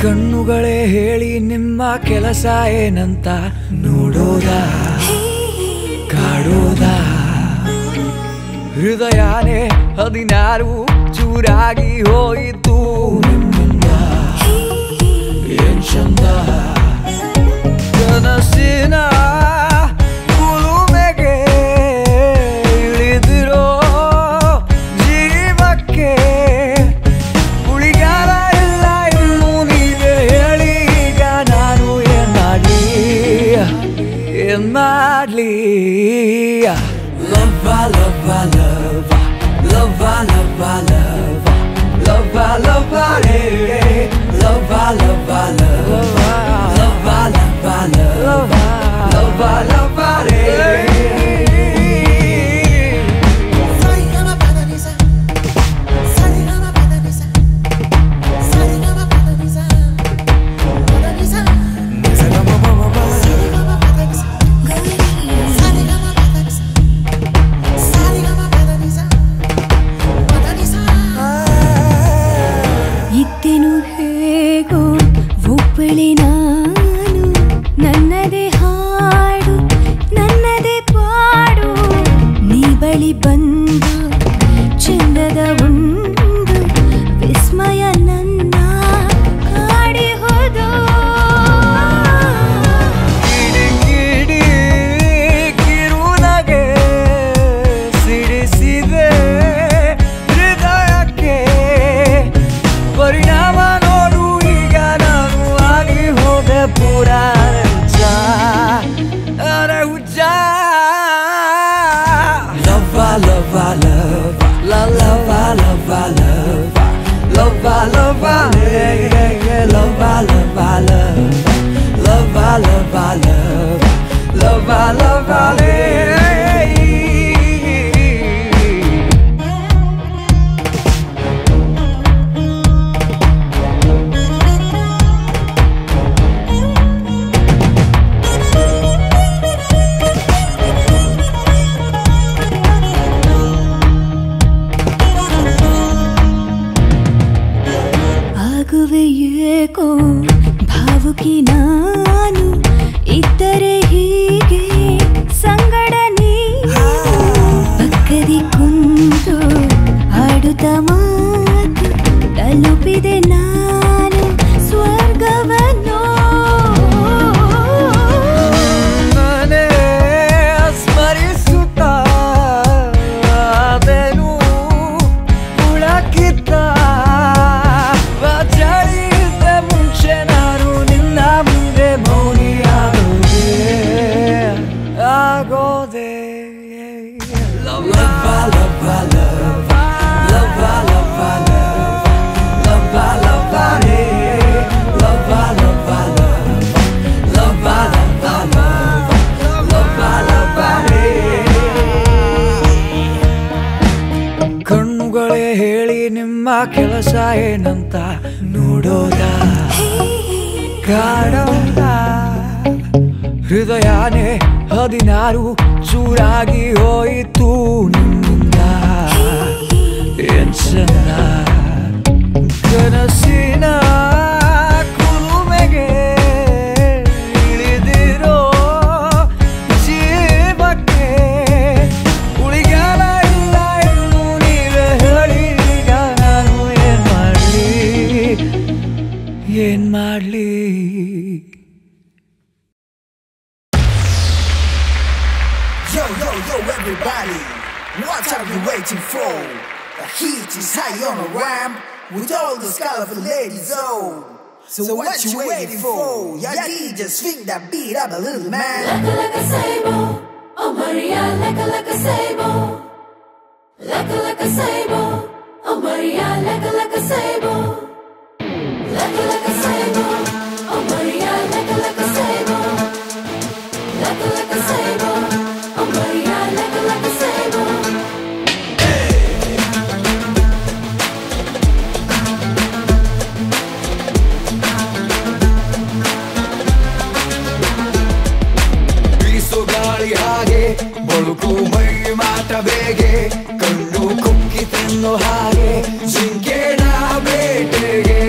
ಕಣ್ಣುಗಳೇ ಹೇಳಿ ನಿಮ್ಮ ಕೆಲಸ ಏನಂತ ನೋಡೋದ ಕಾಡೋದ ಹೃದಯನೇ 16 ಚೂರಾಗಿ ಹೋಯಿತು ನಿಮ್ಮಿಂದ ಏನ್ ಚಂದ ಕನಸಿನ ಕುಲುಮೆಗೆ ಇಳಿದಿರೋ ಜೀವಕ್ಕೆ ಉಳಿಗಾಲ ಇಲ್ಲ ಇನ್ನು ನೀವೇ ಹೇಳಿ ಈಗ ನಾನು ಏನ್ ಮಾಡ್ಲಿ Love, love, love, love, love, love, love, love, love, ಇತ್ತೆನು ಹೇಗೋ ಒಬ್ಬಳೆ ನಾನು ನನ್ನದೇ ಹಾಡು ನನ್ನದೇ ಪಾಡು ನೀ ಬಳಿ ಬಂದ ಚಂದದ ಒಂದು ವಿಸ್ಮಯ ನನ್ನ ಕಾಡಿ ಹೋದೋ ಕಿಡಿ ಕಿರುನಗೆ ಸಿಡಿಸಿದೆ ಹೃದಯಕ್ಕೆ ಪರಿಣಾಮ ನೋಡು ಈಗ ನಾನು ಆಗಿ ಹೋದೆ ಪೂರ ಅರೆ ಹುಚ್ಚ ಲವ್ವ ಲವ್ವ ಲವ್ವ ಲವ್ವ ಲವ್ವ ಲವ್ವ ಲವ್ವ ಲವ್ವ ಲವ್ವ ಲವ್ವ ಲವ್ವ ಲವ್ವ ಲವ್ವ ಆಗುವೆ ಏಕೋ ಭಾವುಕಿ ನಾನು ಇದ್ದರೆ ಹೀಗೆ ಸಂಗಡ ಕೆಲಸ ಏನಂತ ನೋಡೋದ ಕಾಡೋದ ಹೃದಯನೇ 16 ಚೂರಾಗಿ ಹೋಯಿತು ನಿನ್ನಿಂದ ಏನ್ ಚಂದ ಕನಸಿನ ಕುಲುಮೆಗೆ ಇಳಿದಿರೋ ಜೀವಕ್ಕೆ ಉಳಿಗಾಲ ಇಲ್ಲ ಇನ್ನು ನೀವೇ ಹೇಳಿ ಈಗ ನಾನು ಏನ್ ಮಾಡ್ಲಿ Yo, yo, yo, everybody, what are you waiting for? The heat is high on the ramp with all those colorful ladies, oh. So what you waiting for? Yeah, DJ, swing that beat up a little, man. Like a sable, oh Maria, like a sable. Like a sable, oh Maria, like a sable. Like a sable, oh Maria, like a sable. Like a sable. Oh Maria, like a sable. ಬೀಸೋ ಗಾಳಿ ಹಾಗೆ ಬಳುಕು ಮೈ ಮಾಟ ಬೇಗೆ ಕಣ್ಣು ಕುಕ್ಕಿ ತಿನ್ನೋ ಹಾಗೆ ಜಿಂಕೆನ ಬೇಟೆಗೆ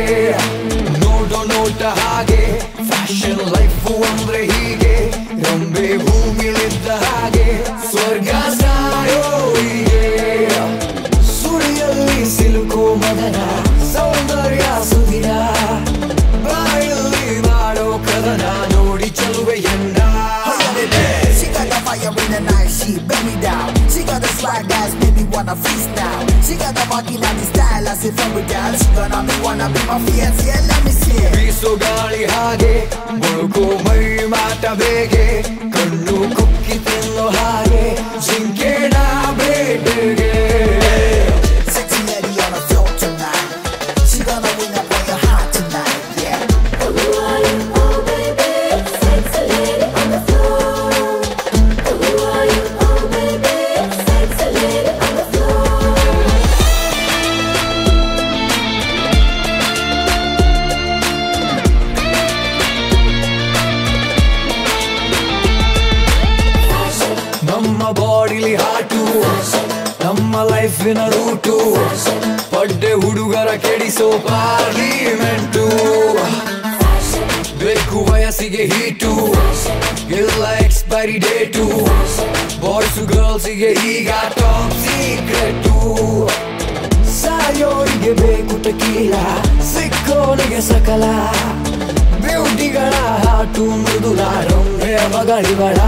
ನೋಡೋ ನೋಟ ಹಾಗೆ ಫ್ಯಾಷನ್ ಲೈಫು ಅಂದ್ರೆ ಹೀಗೆ ರಂಬೆ ಭೂಮಿಲಿದ್ದ ಹಾಗೆ ಸ್ವರ್ಗ ಸಾಯೋ ಹೀಗೆ ಸುಳಿಯಲ್ಲಿ ಸಿಲುಕೋ ಮದನ ಸೌಂದರ್ಯ ಸುದಿನ ಬಾಯಲ್ಲಿ ಮಾಡೋ ಕದನ ನೋಡಿ ಚಲುವೆಯನ್ನ She got the fire in the night, she bend me down. She got the swag that's made me wanna freestyle. She got the body and the style, I say from with girl. She wanna be my fiance, yeah, let me see it. ಬೀಸೋ ಗಾಳಿ ಹಾಗೆ ಬಳುಕು ಮೈ ಮಾಟ ಬೇಗೆ ಕಣ್ಣು ಕುಕ್ಕಿ ತಿನ್ನೋ ಹಾಗೆ ಜಿಂಕೆನ ಬೇಟೆಗೆ Sexy lady on the floor tonight. She gonna win up on your heart tonight, yeah. Who are you, oh baby? Sexy lady on the floor. Who are you, oh baby? Sexy lady on the floor. ನಮ್ಮ ಬಾಡಿಲಿ ಹಾಟು ನಮ್ಮ ಲೈಫಿನ ರೂಟು ಪಡ್ಡೆ ಹುಡುಗರ ಕೆಡಿಸೋ ಪಾರ್ಲಿಮೆಂಟು ಬೇಕು ವಯಸ್ಸಿಗೆ ಹೀಟು ಇಲ್ಲ ಎಕ್ಸ್ಪೈರಿ ಡೇಟು ಬಾಯ್ಸು ಗರ್ಲ್ಸಿಗೆ ಈಗ ಟಾಪ್ ಸೀಕ್ರೆಟು ಸಾಯೋರಿಗೆ ಬೇಕು ಟಕೀಲ ಸಿಕ್ಕೋನಿಗೆ ಸಕಲ ಬ್ಯೂಟಿಗಳ ಹಾಟು ಮೃದುಲ ರೊಂಬೆ ಮಗಳಿಗಳ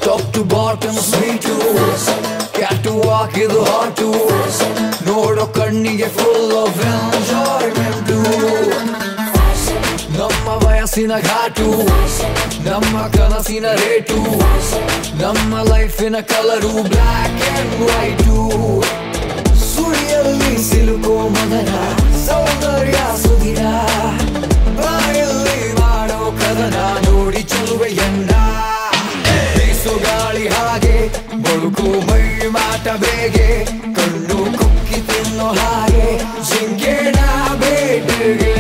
Top to bottom sweet too Cat to walk is hot too ನೋಡೋ ಕಣ್ಣಿಗೆ full of enjoyment too ನಮ್ಮ ವಯಸ್ಸಿನ ಘಾಟು ನಮ್ಮ ಕನಸಿನ ರೇಟು ನಮ್ಮ ಲೈಫಿನ ಕಲರು ಬ್ಲ್ಯಾಕ್ ಅಂಡ್ ವೈಟು ಸುಳಿಯಲ್ಲಿ ಸಿಲುಕೋ ಮದನ ಸೌಂದರ್ಯ ಸುದಿನ ಬಾಯಲ್ಲಿ ಮಾಡೋ ಕದನ ನೋಡಿ ಚಲುವೆಯನ್ನ ಬೀಸೋ ಗಾಳಿ ಹಾಗೆ ಬಳುಕು ಮೈ ಮಾಟ ಬೇಗೆ ಕಣ್ಣು ಕುಕ್ಕಿ ತಿನ್ನೋ ಹಾಗೆ ಜಿಂಕೆನ ಬೇಟೆಗೆ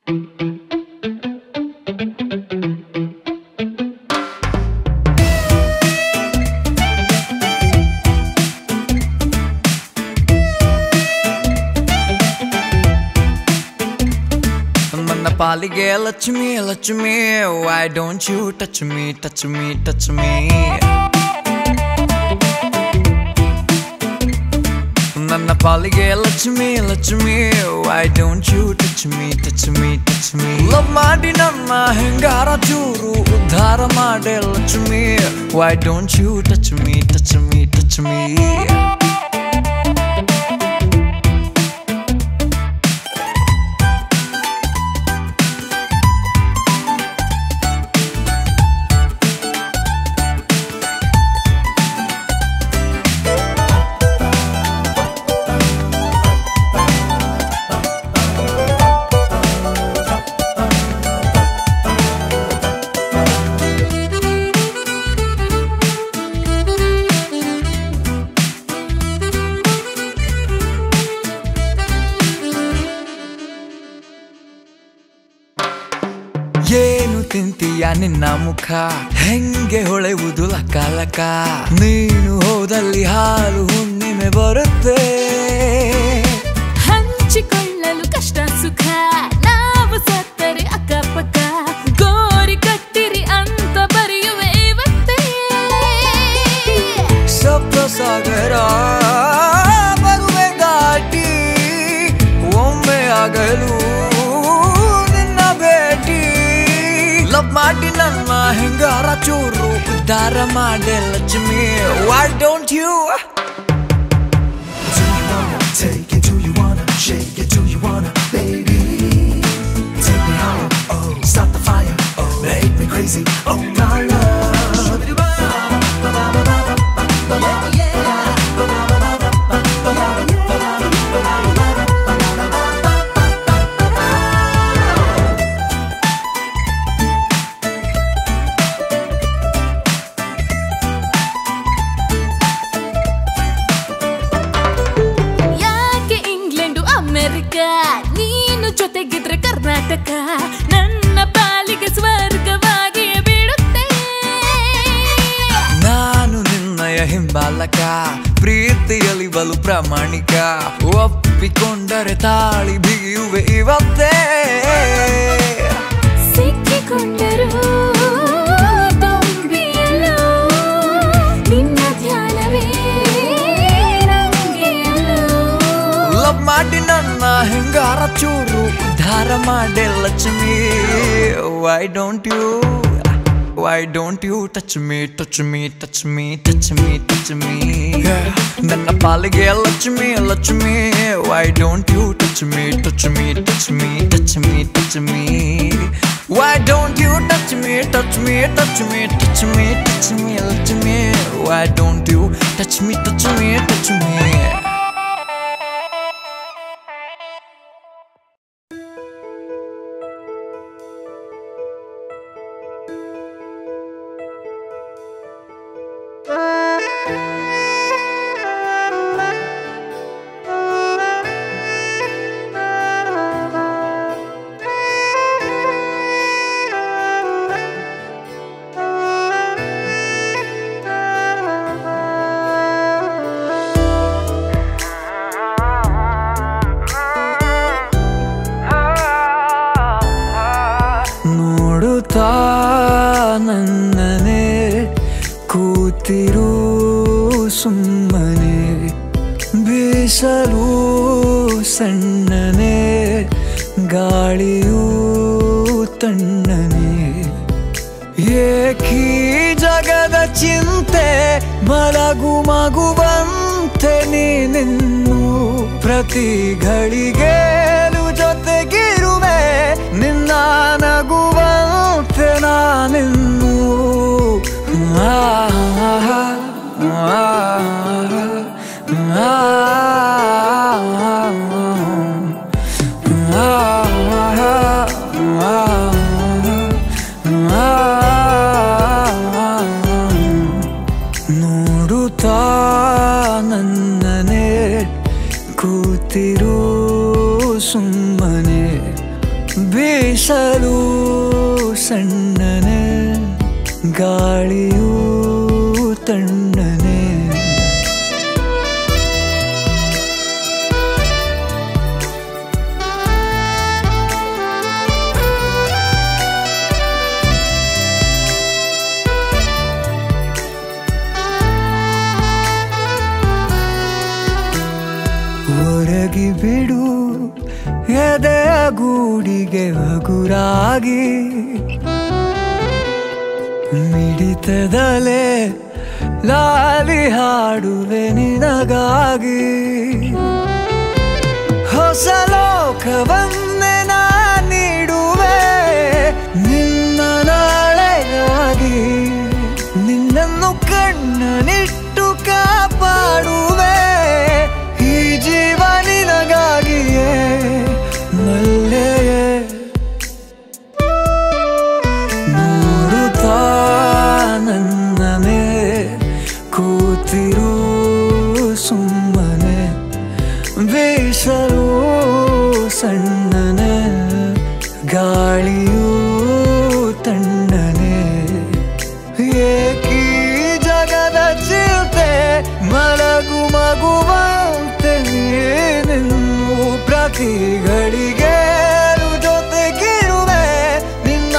Thank you. ಪಾಲಿಗೆ Lakshmi Lakshmi why don't you touch me touch me touch me ನನ್ನ ಪಾಲಿಗೆ Lakshmi Lakshmi why don't you touch me touch me touch me love ಮಾಡಿ ನನ್ನ ಹೆಂಗಾರ ಚೂರು ಉದ್ಧಾರ ಮಾಡೆ Lakshmi why don't you touch me touch me touch me ಏನು ತಿಂತೀಯ ನಿನ್ನ ಮುಖ ಹೆಂಗೆ ಹೊಳೆಯುವುದು ಲಕ ಲಕ ನೀನು ಹೋದಲ್ಲಿ ಹಾಲು ಹುಣ್ಣಿಮೆ ಬರುತ್ತೆ ಹಂಚಿಕೊಳ್ಳಲು ಕಷ್ಟ ಸುಖ ನಾವು ಸತ್ತರೆ ಅಕ್ಕಪಕ್ಕ ಗೋರಿ ಕಟ್ಟಿರಿ ಅಂತ ಬರೆಯುವೆ ಇವತ್ತೇ ಸಪ್ತ ಸಾಗರ ಬರುವೆ ದಾಟಿ ಒಮ್ಮೆ ಆಗಲು ಲವ್ ಮಾಡಿ ನನ್ನ ಹೆಂಗಾರ ಚೂರು ಉದ್ಧಾರ ಮಾಡೆ Lakshmi why don't you Do you wanna take it? Do you wanna shake it? Do you wanna, baby? Take me higher, oh, start the fire, oh, make me crazy, oh my love. ನೀನು ಜೊತೆಗಿದ್ರೆ ಕರ್ನಾಟಕ ನನ್ನ ಪಾಲಿಗೆ ಸ್ವರ್ಗವಾಗಿ ಬಿಡುತ್ತೆ ನಾನು ನಿನ್ನಯ ಹಿಂಬಾಲಕ ಪ್ರೀತಿಯಲ್ಲಿ ಬಲು ಪ್ರಾಮಾಣಿಕ ಒಪ್ಪಿಕೊಂಡರೆ ತಾಳಿ ಬಿಗಿಯುವೆ ಇವತ್ತೇ ಸಿಕ್ಕಿಕೊಂಡರು ತುಂಬಿಯಲು ನಿನ್ನ ಧ್ಯಾನವೇ ಲವ್ ಮಾಡಿ ನನ್ನ ಹೆಂಗಾರ ಚೂರು ಉದ್ಧಾರ ಮಾಡೆ Lakshmi why don't you touch me touch me touch me touch me touch me ನನ್ನ ಪಾಲಿಗೆ Lakshmi Lakshmi why don't you touch me touch me touch me touch me touch me why don't you touch me touch me touch me touch me touch me Lakshmi why don't you touch me touch me touch me ನೋಡುತ್ತಾ ನನ್ನನೆ ಕೂತಿರು ಸುಮ್ಮನೆ ಬೀಸಲು ಸಣ್ಣನೆ ಗಾಳಿಯೂ ತಣ್ಣನೆ ಏಕೀ ಜಗದ ಚಿಂತೆ ಮಲಗು ಮಗುವಂತೆ ನೀನಿನ್ನು ಪ್ರತಿ ಘಳಿಗೆಲು ಜೊತೆಗಿರುವೆ ನಿನ್ನ ನಗುವಂತೆ ನಾನಿನ್ನು ನೋಡುತ್ತಾ ನನ್ನನೆ ಕೂತಿರು ಸುಮ್ಮನೆ ಬೀಸಲು ಸಣ್ಣನೆ ಗಾಳಿಯೂ ತಣ್ಣನೆ ಹೀಗೆ ಹಗುರಾಗಿ ಮಿಡಿತದಲೆ ಲಾಲಿ ಹಾಡುವೆ ನಿನಗಾಗಿ ಹೊಸ ಲೋಕವನ್ನೇ ನಾ ನೀಡುವೆ ನಿನ್ನ ನಾಳೆಗಾಗಿ ನಿನ್ನನ್ನು ಕಣ್ಣನಿಟ್ಟು ಕಾಪಾಡುವೆ ಈ ಜೀವ ನಿನಗಾಗಿಯೇ ಮಲ್ಲೆಯೇ ನೋಡುತ್ತಾ ನನ್ನನೆ ಕೂತಿರು ಸುಮ್ಮನೆ ಬೀಸಲು ಸಣ್ಣನೆ ಗಾಳಿಯೂ ತಣ್ಣನೆ ಏಕೀ ಜಗದ ಚಿಲ್ತೆ ಮಲಗು ಮಗುವಂತೆ ನೀನು ಪ್ರತಿ ಗಳಿಗೆ ಜೊತೆಗಿರುವೆ ನಿನ್ನ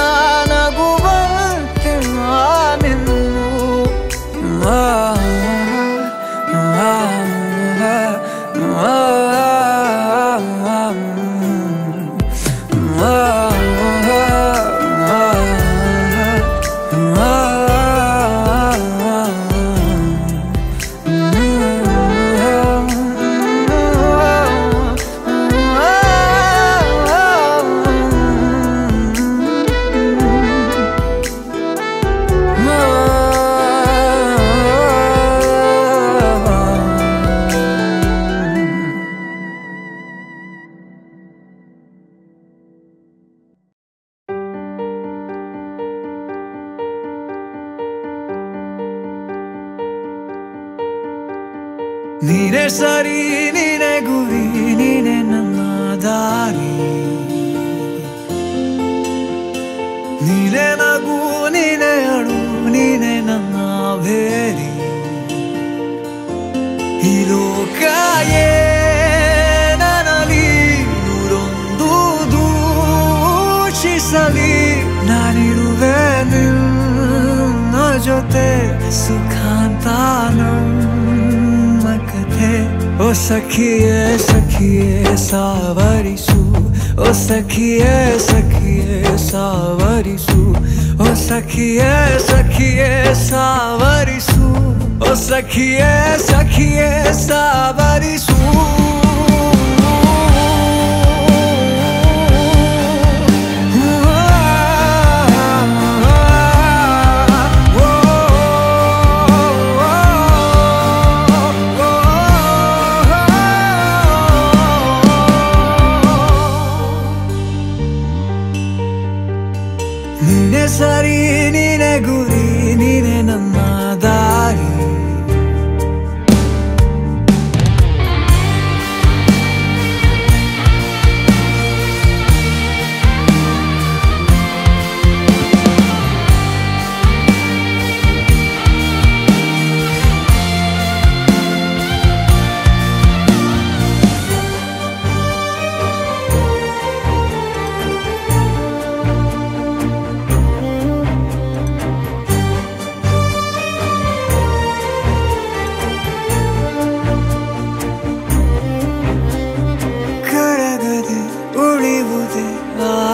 ನಗುವಂತೆ ನಾನಿನ್ನು ನೀನೇ ಸರಿ ನೀನೇ ಗುರಿ ನೀನೇ ನನ್ನ ದಾರಿ ನೀನೇ ನಗು ನೀನೇ ಅಳು ನೀನೇ ನನ್ನ ಬೇರಿ ಈ ಲೋಕ ಏನಲಿ ನೂರೊಂದು ದೂಷಿಸಲಿ ನಾನಿರುವೆ ನಿನ್ನ ಜೊತೆ ಸುಖಾಂತ ओ सखिए सखिए सावरिसु ओ सखिए सखिए सावरिसु ओ सखिए सखिए सावरिसु ओ सखिए सखिए सावरिसु ನೀನೇ ಸರಿ ನೀನೇ ಗುರಿ ನೀನೇ ನನ್ನ ದಾರಿ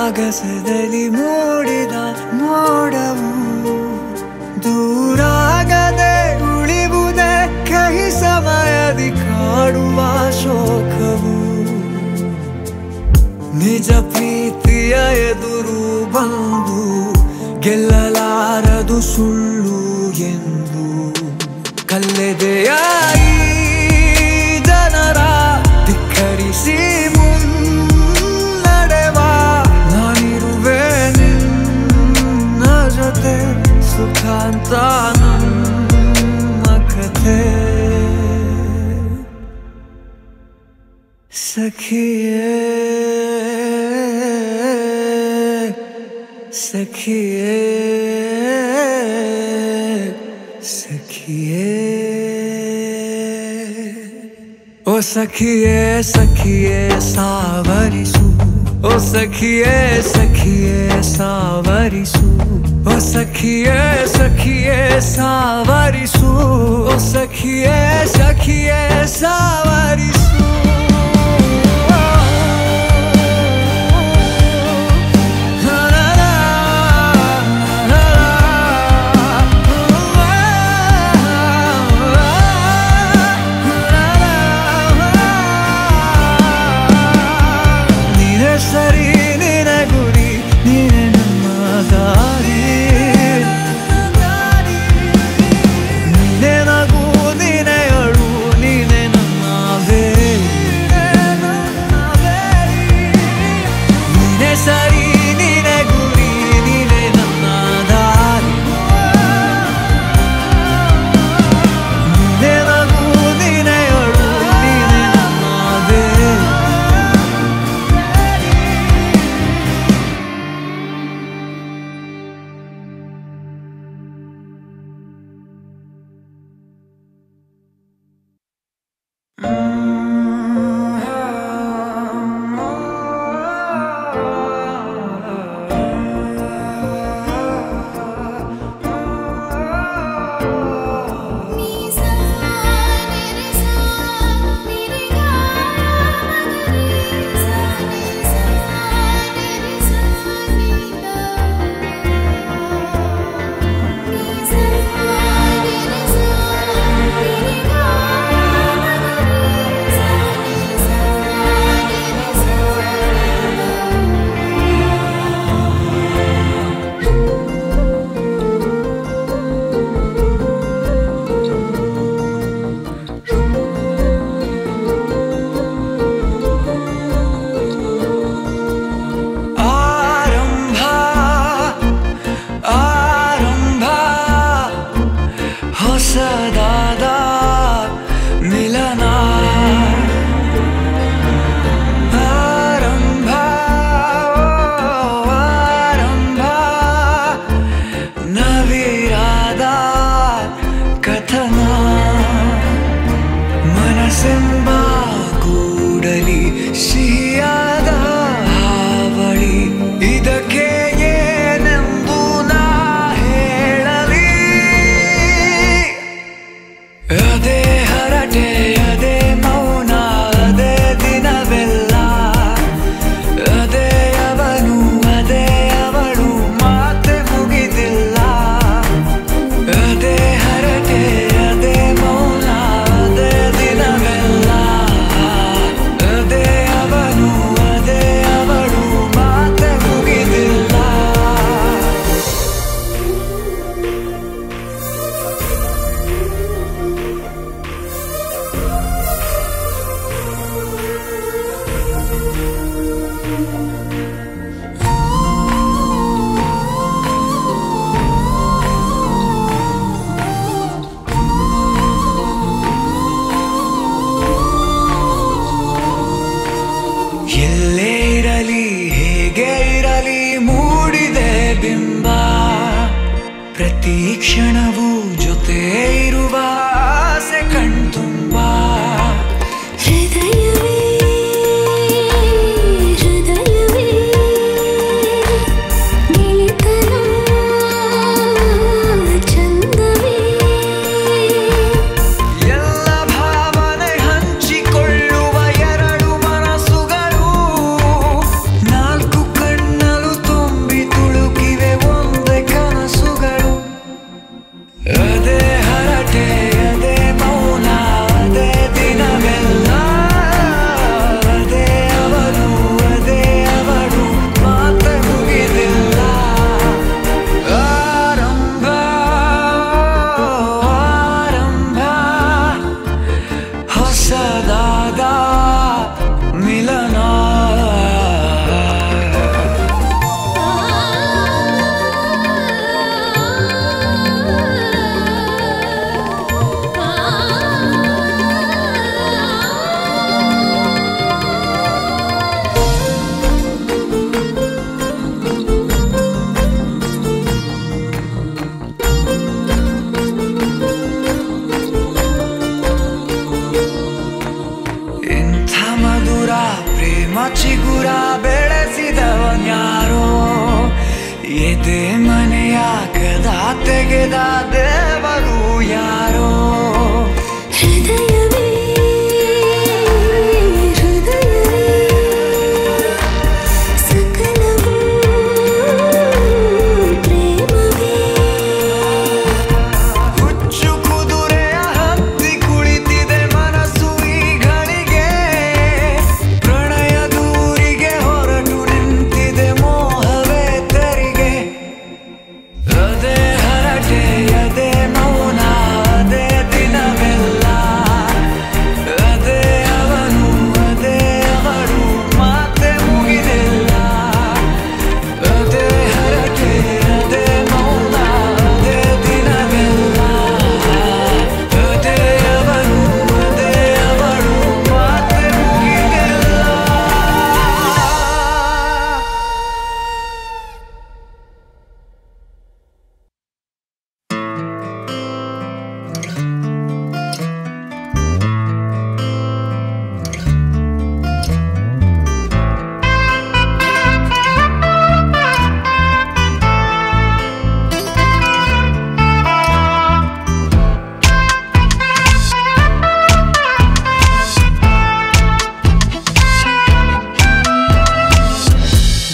ಆಗಸದಲ್ಲಿ ಮೂಡಿದ ಮೋಡವು ದೂರಾಗದೆ ಉಳಿವುದೇ ಕಹಿ ಸಮಯದಿ ಕಾಡುವ ಶೋಕವು ನಿಜ ಪ್ರೀತಿಯ ಎದುರು ಬಂದು ಗೆಲ್ಲಲಾರದು ಸುಳ್ಳು ಎಂದು ಕಲ್ಲೆದೆಯ ಈ ಜನರ ಧಿಕ್ಕರಿಸಿ ಸುಖಾಂತ ನಮ್ಮ ಕಥೆ ಸಖಿಯೇ ಸಖಿಯೇ ಸಖಿಯೇ ओ सखिए सखिए सावरिसु ओ सखिए सखिए सावरिसु ओ सखिए सखिए सावरिसु ओ सखिए सखिए सावरिसु ದೇವರು ಯಾರೋ ಹೃದಯವೇ ಸಕಲವೂ ಪ್ರೇಮವೇ ಹುಚ್ಚು ಕುದುರೆಯ ಹತ್ತಿ ಕುಳಿತಿದೆ ಮನಸ್ಸು ಈ ಗಳಿಗೆ ಪ್ರಣಯ ದೂರಿಗೆ ಹೊರಟು ನಿಂತಿದೆ ಮೋಹವೇ ತೆರಿಗೆ ಅದೇ ಹರಟೆ ಅದೇ ಮೌನ ಅದೇ ದಿನವೆಲ್ಲ ಅದೇ ಅವನು ಅದೇ ಅವಳು ಮಾತೆ ಮುಗಿದಿಲ್ಲ ಅದೇ ಹರಟೆ ಅದೇ ಮೌನ ಅದೇ ದಿನವೆಲ್ಲ ಅದೇ ಅವನು ಅದೇ ಅವಳು ಮಾತೆ ಮುಗಿದಿಲ್ಲ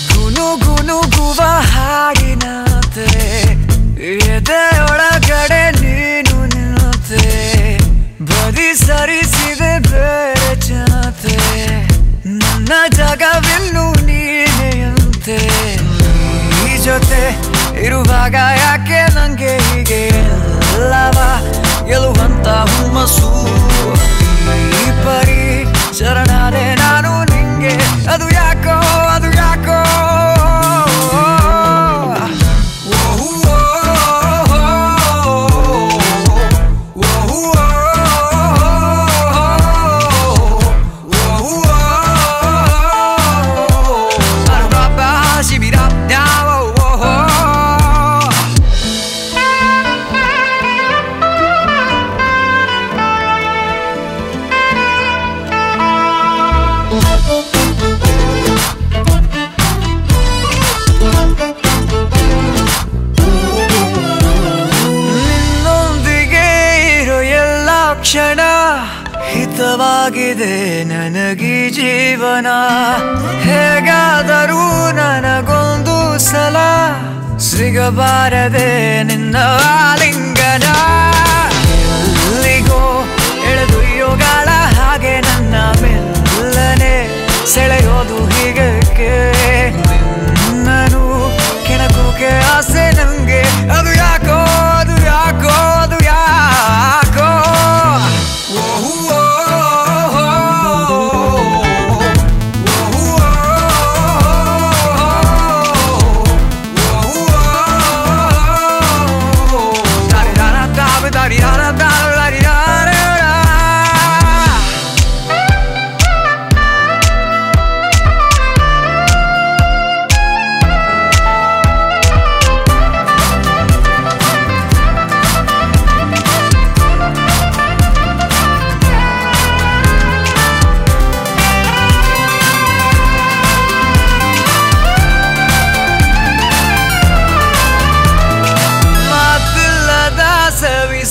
ಗುನುಗುನುಗುವ ಹಾಡಿನಂತೆ ಎದೆಯೊಳಗಡೆ ನೀನು ನಿಲ್ಲುತ್ತೆ ಬದಿ ಸರಿಸಿದೆ ಬೇರೆ ಜನತೆ ನನ್ನ ಜಗವಿನ್ನು ನೀನೆಯಂತೆ ಈ ಜೊತೆ ಇರುವಾಗ ಯಾಕೆ ನಂಗೆ ಹೀಗೆ ಎಲ್ಲವ ಗೆಲ್ಲುವಂತ ಹುಮ್ಮಸ್ಸು ಈ ಪರಿ ಶರಣಾದೆ ನಾನು ನಿಂಗೆ ಅದು ಯಾಕೋ ಅದು ಯಾಕೋ ನಿನ್ನೊಂದಿಗೆ ಇರೋ ಎಲ್ಲ ಕ್ಷಣ ಹಿತವಾಗಿದೆ ನನಗೀ ಜೀವನ ಹೇಗಾದರೂ ನನಗೊಂದು ಸಲ ಸಿಗಬಾರದೆ ನಿನ್ನ ಆಲಿಂಗನ ಎಲ್ಲಿಗೋ ಎಳೆದೊಯ್ಯೋಗಾಳ ಹಾಗೆ ನನ್ನ ಮೆಲ್ಲನೆ ಸೆಳೆಯೋದು ಹೀಗಕ್ಕೆ ನಿನ್ನನು ಕೆಣಕೋಕೆ ಆಸೆ ನಂಗೆ ಅದು ಯಾಕೋ ಅದು ಯಾಕೋ ಅದು ಯಾಕೋ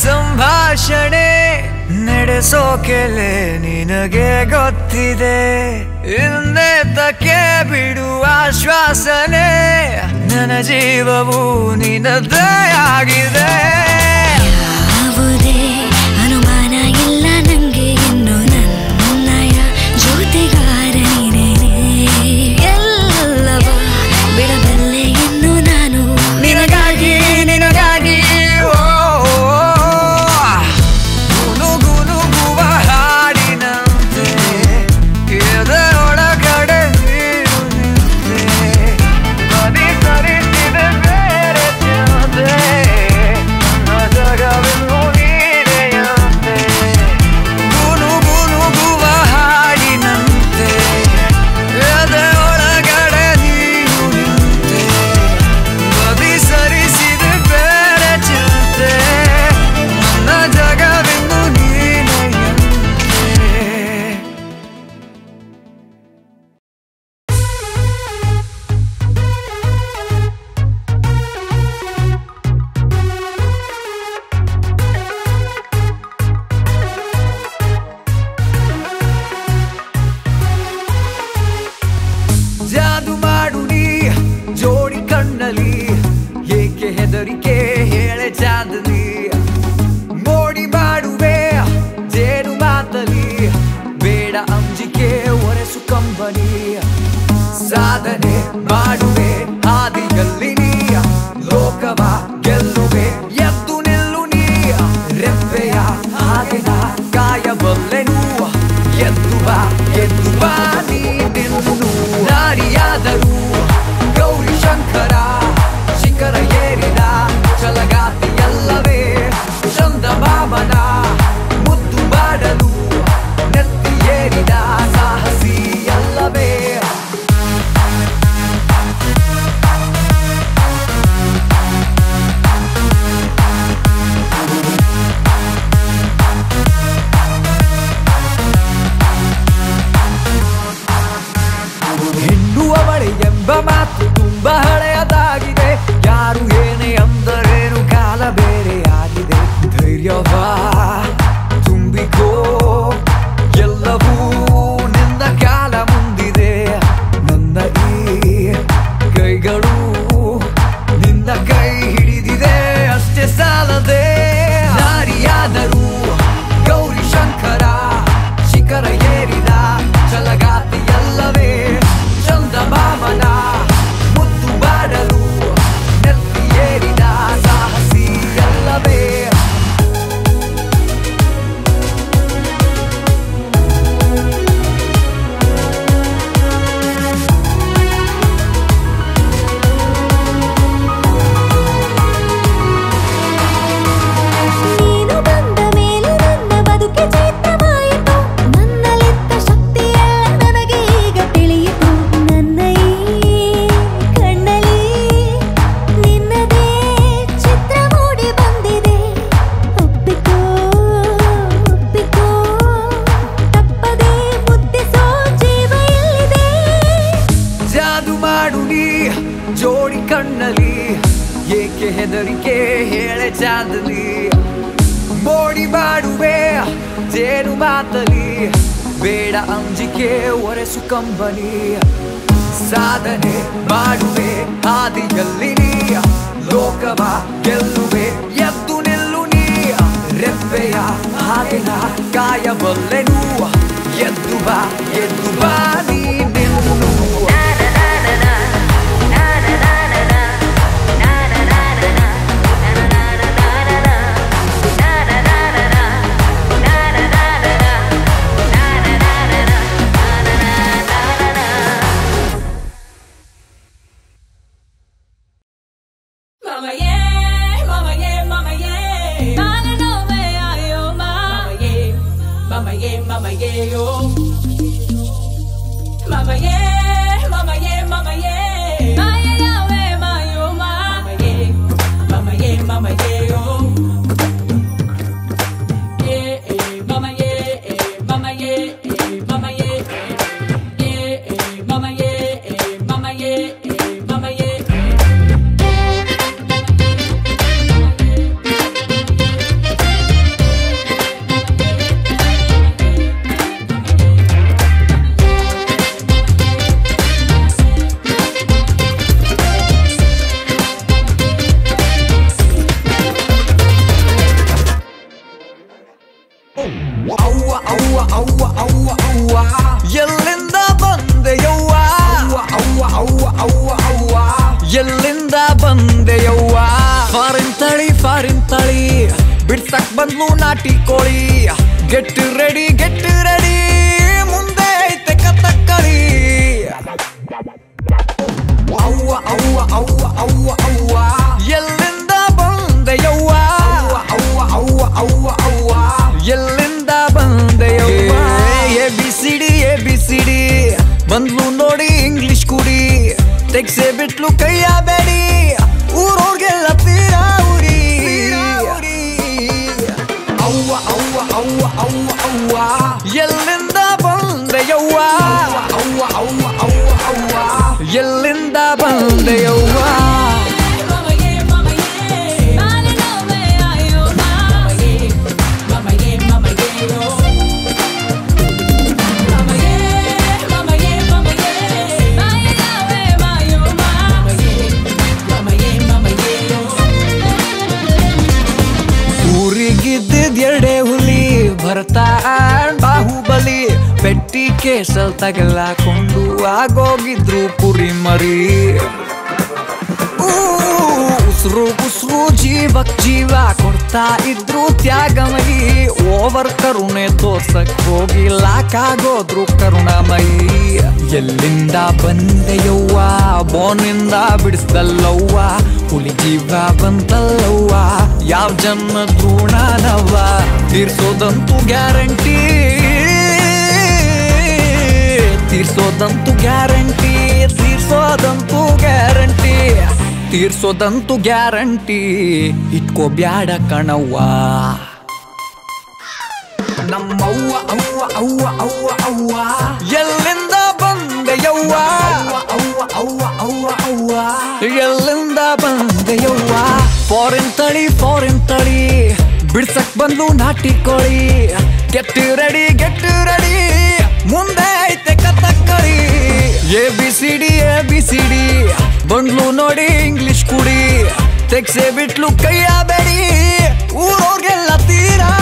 ಸಂಭಾಷಣೆ ನಡೆಸೋಕೆಲೆ ನಿನಗೆ ಗೊತ್ತಿದೆ ಇನ್ನೇತಕ್ಕೆ ಬಿಡುವ ಶ್ವಾಸನೆ ನನ್ನ ಜೀವವು ನಿನ್ನದೇ ಆಗಿದೆ ಯಾವುದೇ ಅನುಮಾನ ಇಲ್ಲ ನಂಗೆ ಇನ್ನು ನನ್ನಯ ಜೊತೆಗಾರ ನೀನೇನೆ ಎಲ್ಲವ ಬಿಡಬಲ್ಲೆ ಇನ್ನು ನಾನು ನಿನಗಾಗಿ ನಿನಗಾಗಿ ಗುನುಗುನುಗುವ ಹಾಡಿನಂತೆ ಎದೆಯೊಳಗಡೆ ನೀನು ನಿಂತೆ ಬದಿ ಸರಿಸಿದೆ ಬೇರೆ ಜನತೆ ನನ್ನ ಸಾಧನೆ ಮಾಡುವೆ ಹಾದಿಯಲ್ಲಿ ನೀ ಲೋಕವ ಗೆಲ್ಲುವೆ ಎದ್ದು ನಿಲ್ಲು ನೀ ರೆಪ್ಪೆಯ ಹಾಗೆನ ಕಾಯಬಲ್ಲೆನು ಎದ್ದು ಬಾ ನೀ ನಿಲ್ಲು ನಾರಿಯಾದರೂ ಗೌರಿ ಶಂಕರ ಶಿಖರ ಏರಿದ ಛಲಗಾತಿಯಲ್ಲವೇ ಚಂದಮಾಮನ ಮುದ್ದು ಮಾಡಲು ನೆತ್ತಿ ಏರಿದ ಸಾಹಸಿ ಅಲ್ಲವೇ ಹೆಣ್ಣುವವಳೆ ಎಂಬ ಮಾತು ತುಂಬಾ ಹಳೆಯದಾಗಿದೆ ಯಾರು ಏನೇ ಅಂದರೇನು ಕಾಲ ಬೇರೆಯಾಗಿದೆ ಧೈರ್ಯವ ತುಂಬಿಕೋ ಎಲ್ಲವೂ ನಿನ್ನ ಕಾಲ ಮುಂದಿದೆ ನನ್ನ ಈ ಕೈಗಳು ನಿನ್ನ ಕೈ ಹಿಡಿದಿದೆ ಅಷ್ಟೇ ಸಾಲದೆ ನಾರಿಯಾದರೂ ಗೌರಿ ಶಂಕರ ಶಿಖರ ಏರಿದ ಛಲಗಾತಿಯಲ್ಲವೇ ಚಂದಮಾಮನ ಮುದ್ದು ಮಾಡಲು ನೆತ್ತಿ ಏರಿದ ಸಾಹಸಿ ಅಲ್ಲವೇ ನೀನು ಬಂದ ಮೇಲೆ ನನ್ನ ಬದುಕೆ ಚೈತ್ರವಾಯಿತು ನನ್ನಲ್ಲಿದ್ದ ಶಕ್ತಿಯೆಲ್ಲ ನನಗೆ ಈಗ ತಿಳಿಯಿತು ನನ್ನ ಈ ಕಣ್ಣಲ್ಲಿ ನಿನ್ನದೇ ಚಿತ್ರ ಮೂಡಿ ಬಂದಿದೆ ಒಪ್ಪಿಕೋ ತಪ್ಪದೆ ಮುದ್ದಿಸೋ ಜೀವ ಎಲ್ಲಿದೆ ಜಾದು ಮಾಡು ನೀ ಜೋಡಿ ಕಣ್ಣಲಿ ಏಕೆ ಹೆದರಿಕೆ ಹೇಳೆ ಚಾಂದಲಿ ಮೋಡಿ ಮಾಡುವೆ ಜೇನು ಮಾತಲಿ ಬೇಡ ಅಂಜಿಕೆ ಒರೆಸು ಕಂಬನಿ ಸಾಧನೆ ಮಾಡುವೆ ಹಾದಿಯಲ್ಲಿ ನೀ ಲೋಕವ ಗೆಲ್ಲುವೆ ಎದ್ದು ನಿಲ್ಲು ನೀ ರೆಪ್ಪೆಯ ಹಾಗೆನ ಕಾಯಬಲ್ಲೆನು ಎದ್ದು ಬಾ ನೀ ನಿಲ್ಲು Mama yeah, mama yeah, mama yeah. Mama no me ayo ma. Mama yeah, mama yeah yo. Mama yeah, mama yeah, mama yeah. Maya ya we ma yo ma. Mama yeah, mama yeah yo. Yeah, mama yeah, mama yeah, mama yeah. Yeah, mama yeah, mama yeah, mama yeah. ಅವ್ವ ಅವ್ವ ಅವ್ವ ಅವ್ವ ಅವ್ವ ಎಲ್ಲಿಂದ ಬಂದೆಯವ್ವ ಅವ್ವ ಅವ್ವ ಅವ್ವ ಅವ್ವ ಎಲ್ಲಿಂದ ಬಂದೆಯವ್ವ ಫಾರಿನ್ ತಳಿ ಬಿಡ್ಸಕ್ ಬಂದ್ಲು ನಾಟಿ ಕೋಳಿ ಗೆಟ್ ರೆಡಿ ಮುಂದೆ ಐತೆ ಕಥಕ್ಕಳಿ ಅವ್ವ ಅವ್ವ ಅವ್ವ ಅವ್ವ ಅವ್ವ ಎಲ್ಲಿಂದ ಬಂದೆಯವ್ವ ಅವ್ವ ಅವ್ವ ಅವ್ವ ಅವ್ವ ಎಲ್ಲಿಂದ ಬಂದೆಯವ್ವ ABCD ಬಂದ್ಲು ನೋಡಿ ಇಂಗ್ಲಿಷ್ ಕುಡಿ ತೆಗ್ಸೆ ಬಿಟ್ಲು ಕೈಯ ಬೇಡಿ ಊರೋರ್ಗೆಲ್ಲ ತೀರಾ ಉರಿ ಅವ್ವ ಅವ್ವ ಅವ್ವ ಅವ್ವ ಅವ್ವ ಎಲ್ಲಿಂದ ಬಂದೆಯವ್ವ ಅವ್ವ ಅವ್ವ ಅವ್ವ ಅವ್ವ ಎಲ್ಲಿಂದ ಬಂದೆಯವ್ವ ಭರತ ಬಾಹುಬಲಿ ಪೆಟ್ಟಿಕೆ ಕೇಸಲ್ ತಗಲಾಕೊಂಡು ಆಗೋಗಿದ್ರು ಕುರಿ ಮರಿ ಉಸ್ರು ಉಸ್ರು ಜೀವಕ್ ಜೀವ ಕೊಡ್ತಾ ಇದ್ರು ತ್ಯಾಗಮಯಿ ಓವರ್ ಕರುಣೆ ತೋರ್ಸಕ್ ಹೋಗಿ ಲಾಕಾಗೋದ್ರು ಕರುಣಾಮಯಿ ಎಲ್ಲಿಂದ ಬಂದೆಯವ್ವ ಬೋನಿಂದ ಬಿಡಿಸ್ದಲ್ಲವ್ವ ಹುಲಿ ಜೀವ ಬಂತಲ್ಲವ್ವ ಯಾವ ಜನ್ಮ ಋಣನವ್ವ ತೀರ್ಸೋದಂತೂ ಗ್ಯಾರಂಟಿ ತೀರ್ಸೋದಂತೂ ಗ್ಯಾರಂಟಿ ತೀರ್ಸೋದಂತೂ ಗ್ಯಾರಂಟಿ ತೀರ್ಸೋದಂತೂ ಗ್ಯಾರಂಟಿ ಇಟ್ಕೋ ಬ್ಯಾಡ ಕಣವ್ವ ನಮ್ಮವ್ವ ಅವ್ವ ಅವ್ವ ಅವ್ವ ಅವ್ವ ಎಲ್ಲಿಂದ ಬಂದೆಯವ್ವ ಅವ್ವ ಅವ್ವ ಅವ್ವ ಅವ್ವ ಎಲ್ಲಿಂದ ಬಂದೆಯವ್ವ ಫಾರಿನ್ ತಳಿ ಬಿಡ್ಸಕ್ ಬಂದು ನಾಟಿ ಕೋಳಿ ಗೆಟ್ ರೆಡಿ ಮುಂದೆ ಐತೆ ಕಥಕ್ಕಳಿ ABCD ಬಂಡ್ಲು ನೋಡಿ ಇಂಗ್ಲಿಷ್ ಕುಡಿ ತೆಗ್ಸೆ ಬಿಟ್ಲು ಕೈಯ ಬೇಡಿ ಊರೋರ್ಗೆಲ್ಲ ತೀರಾ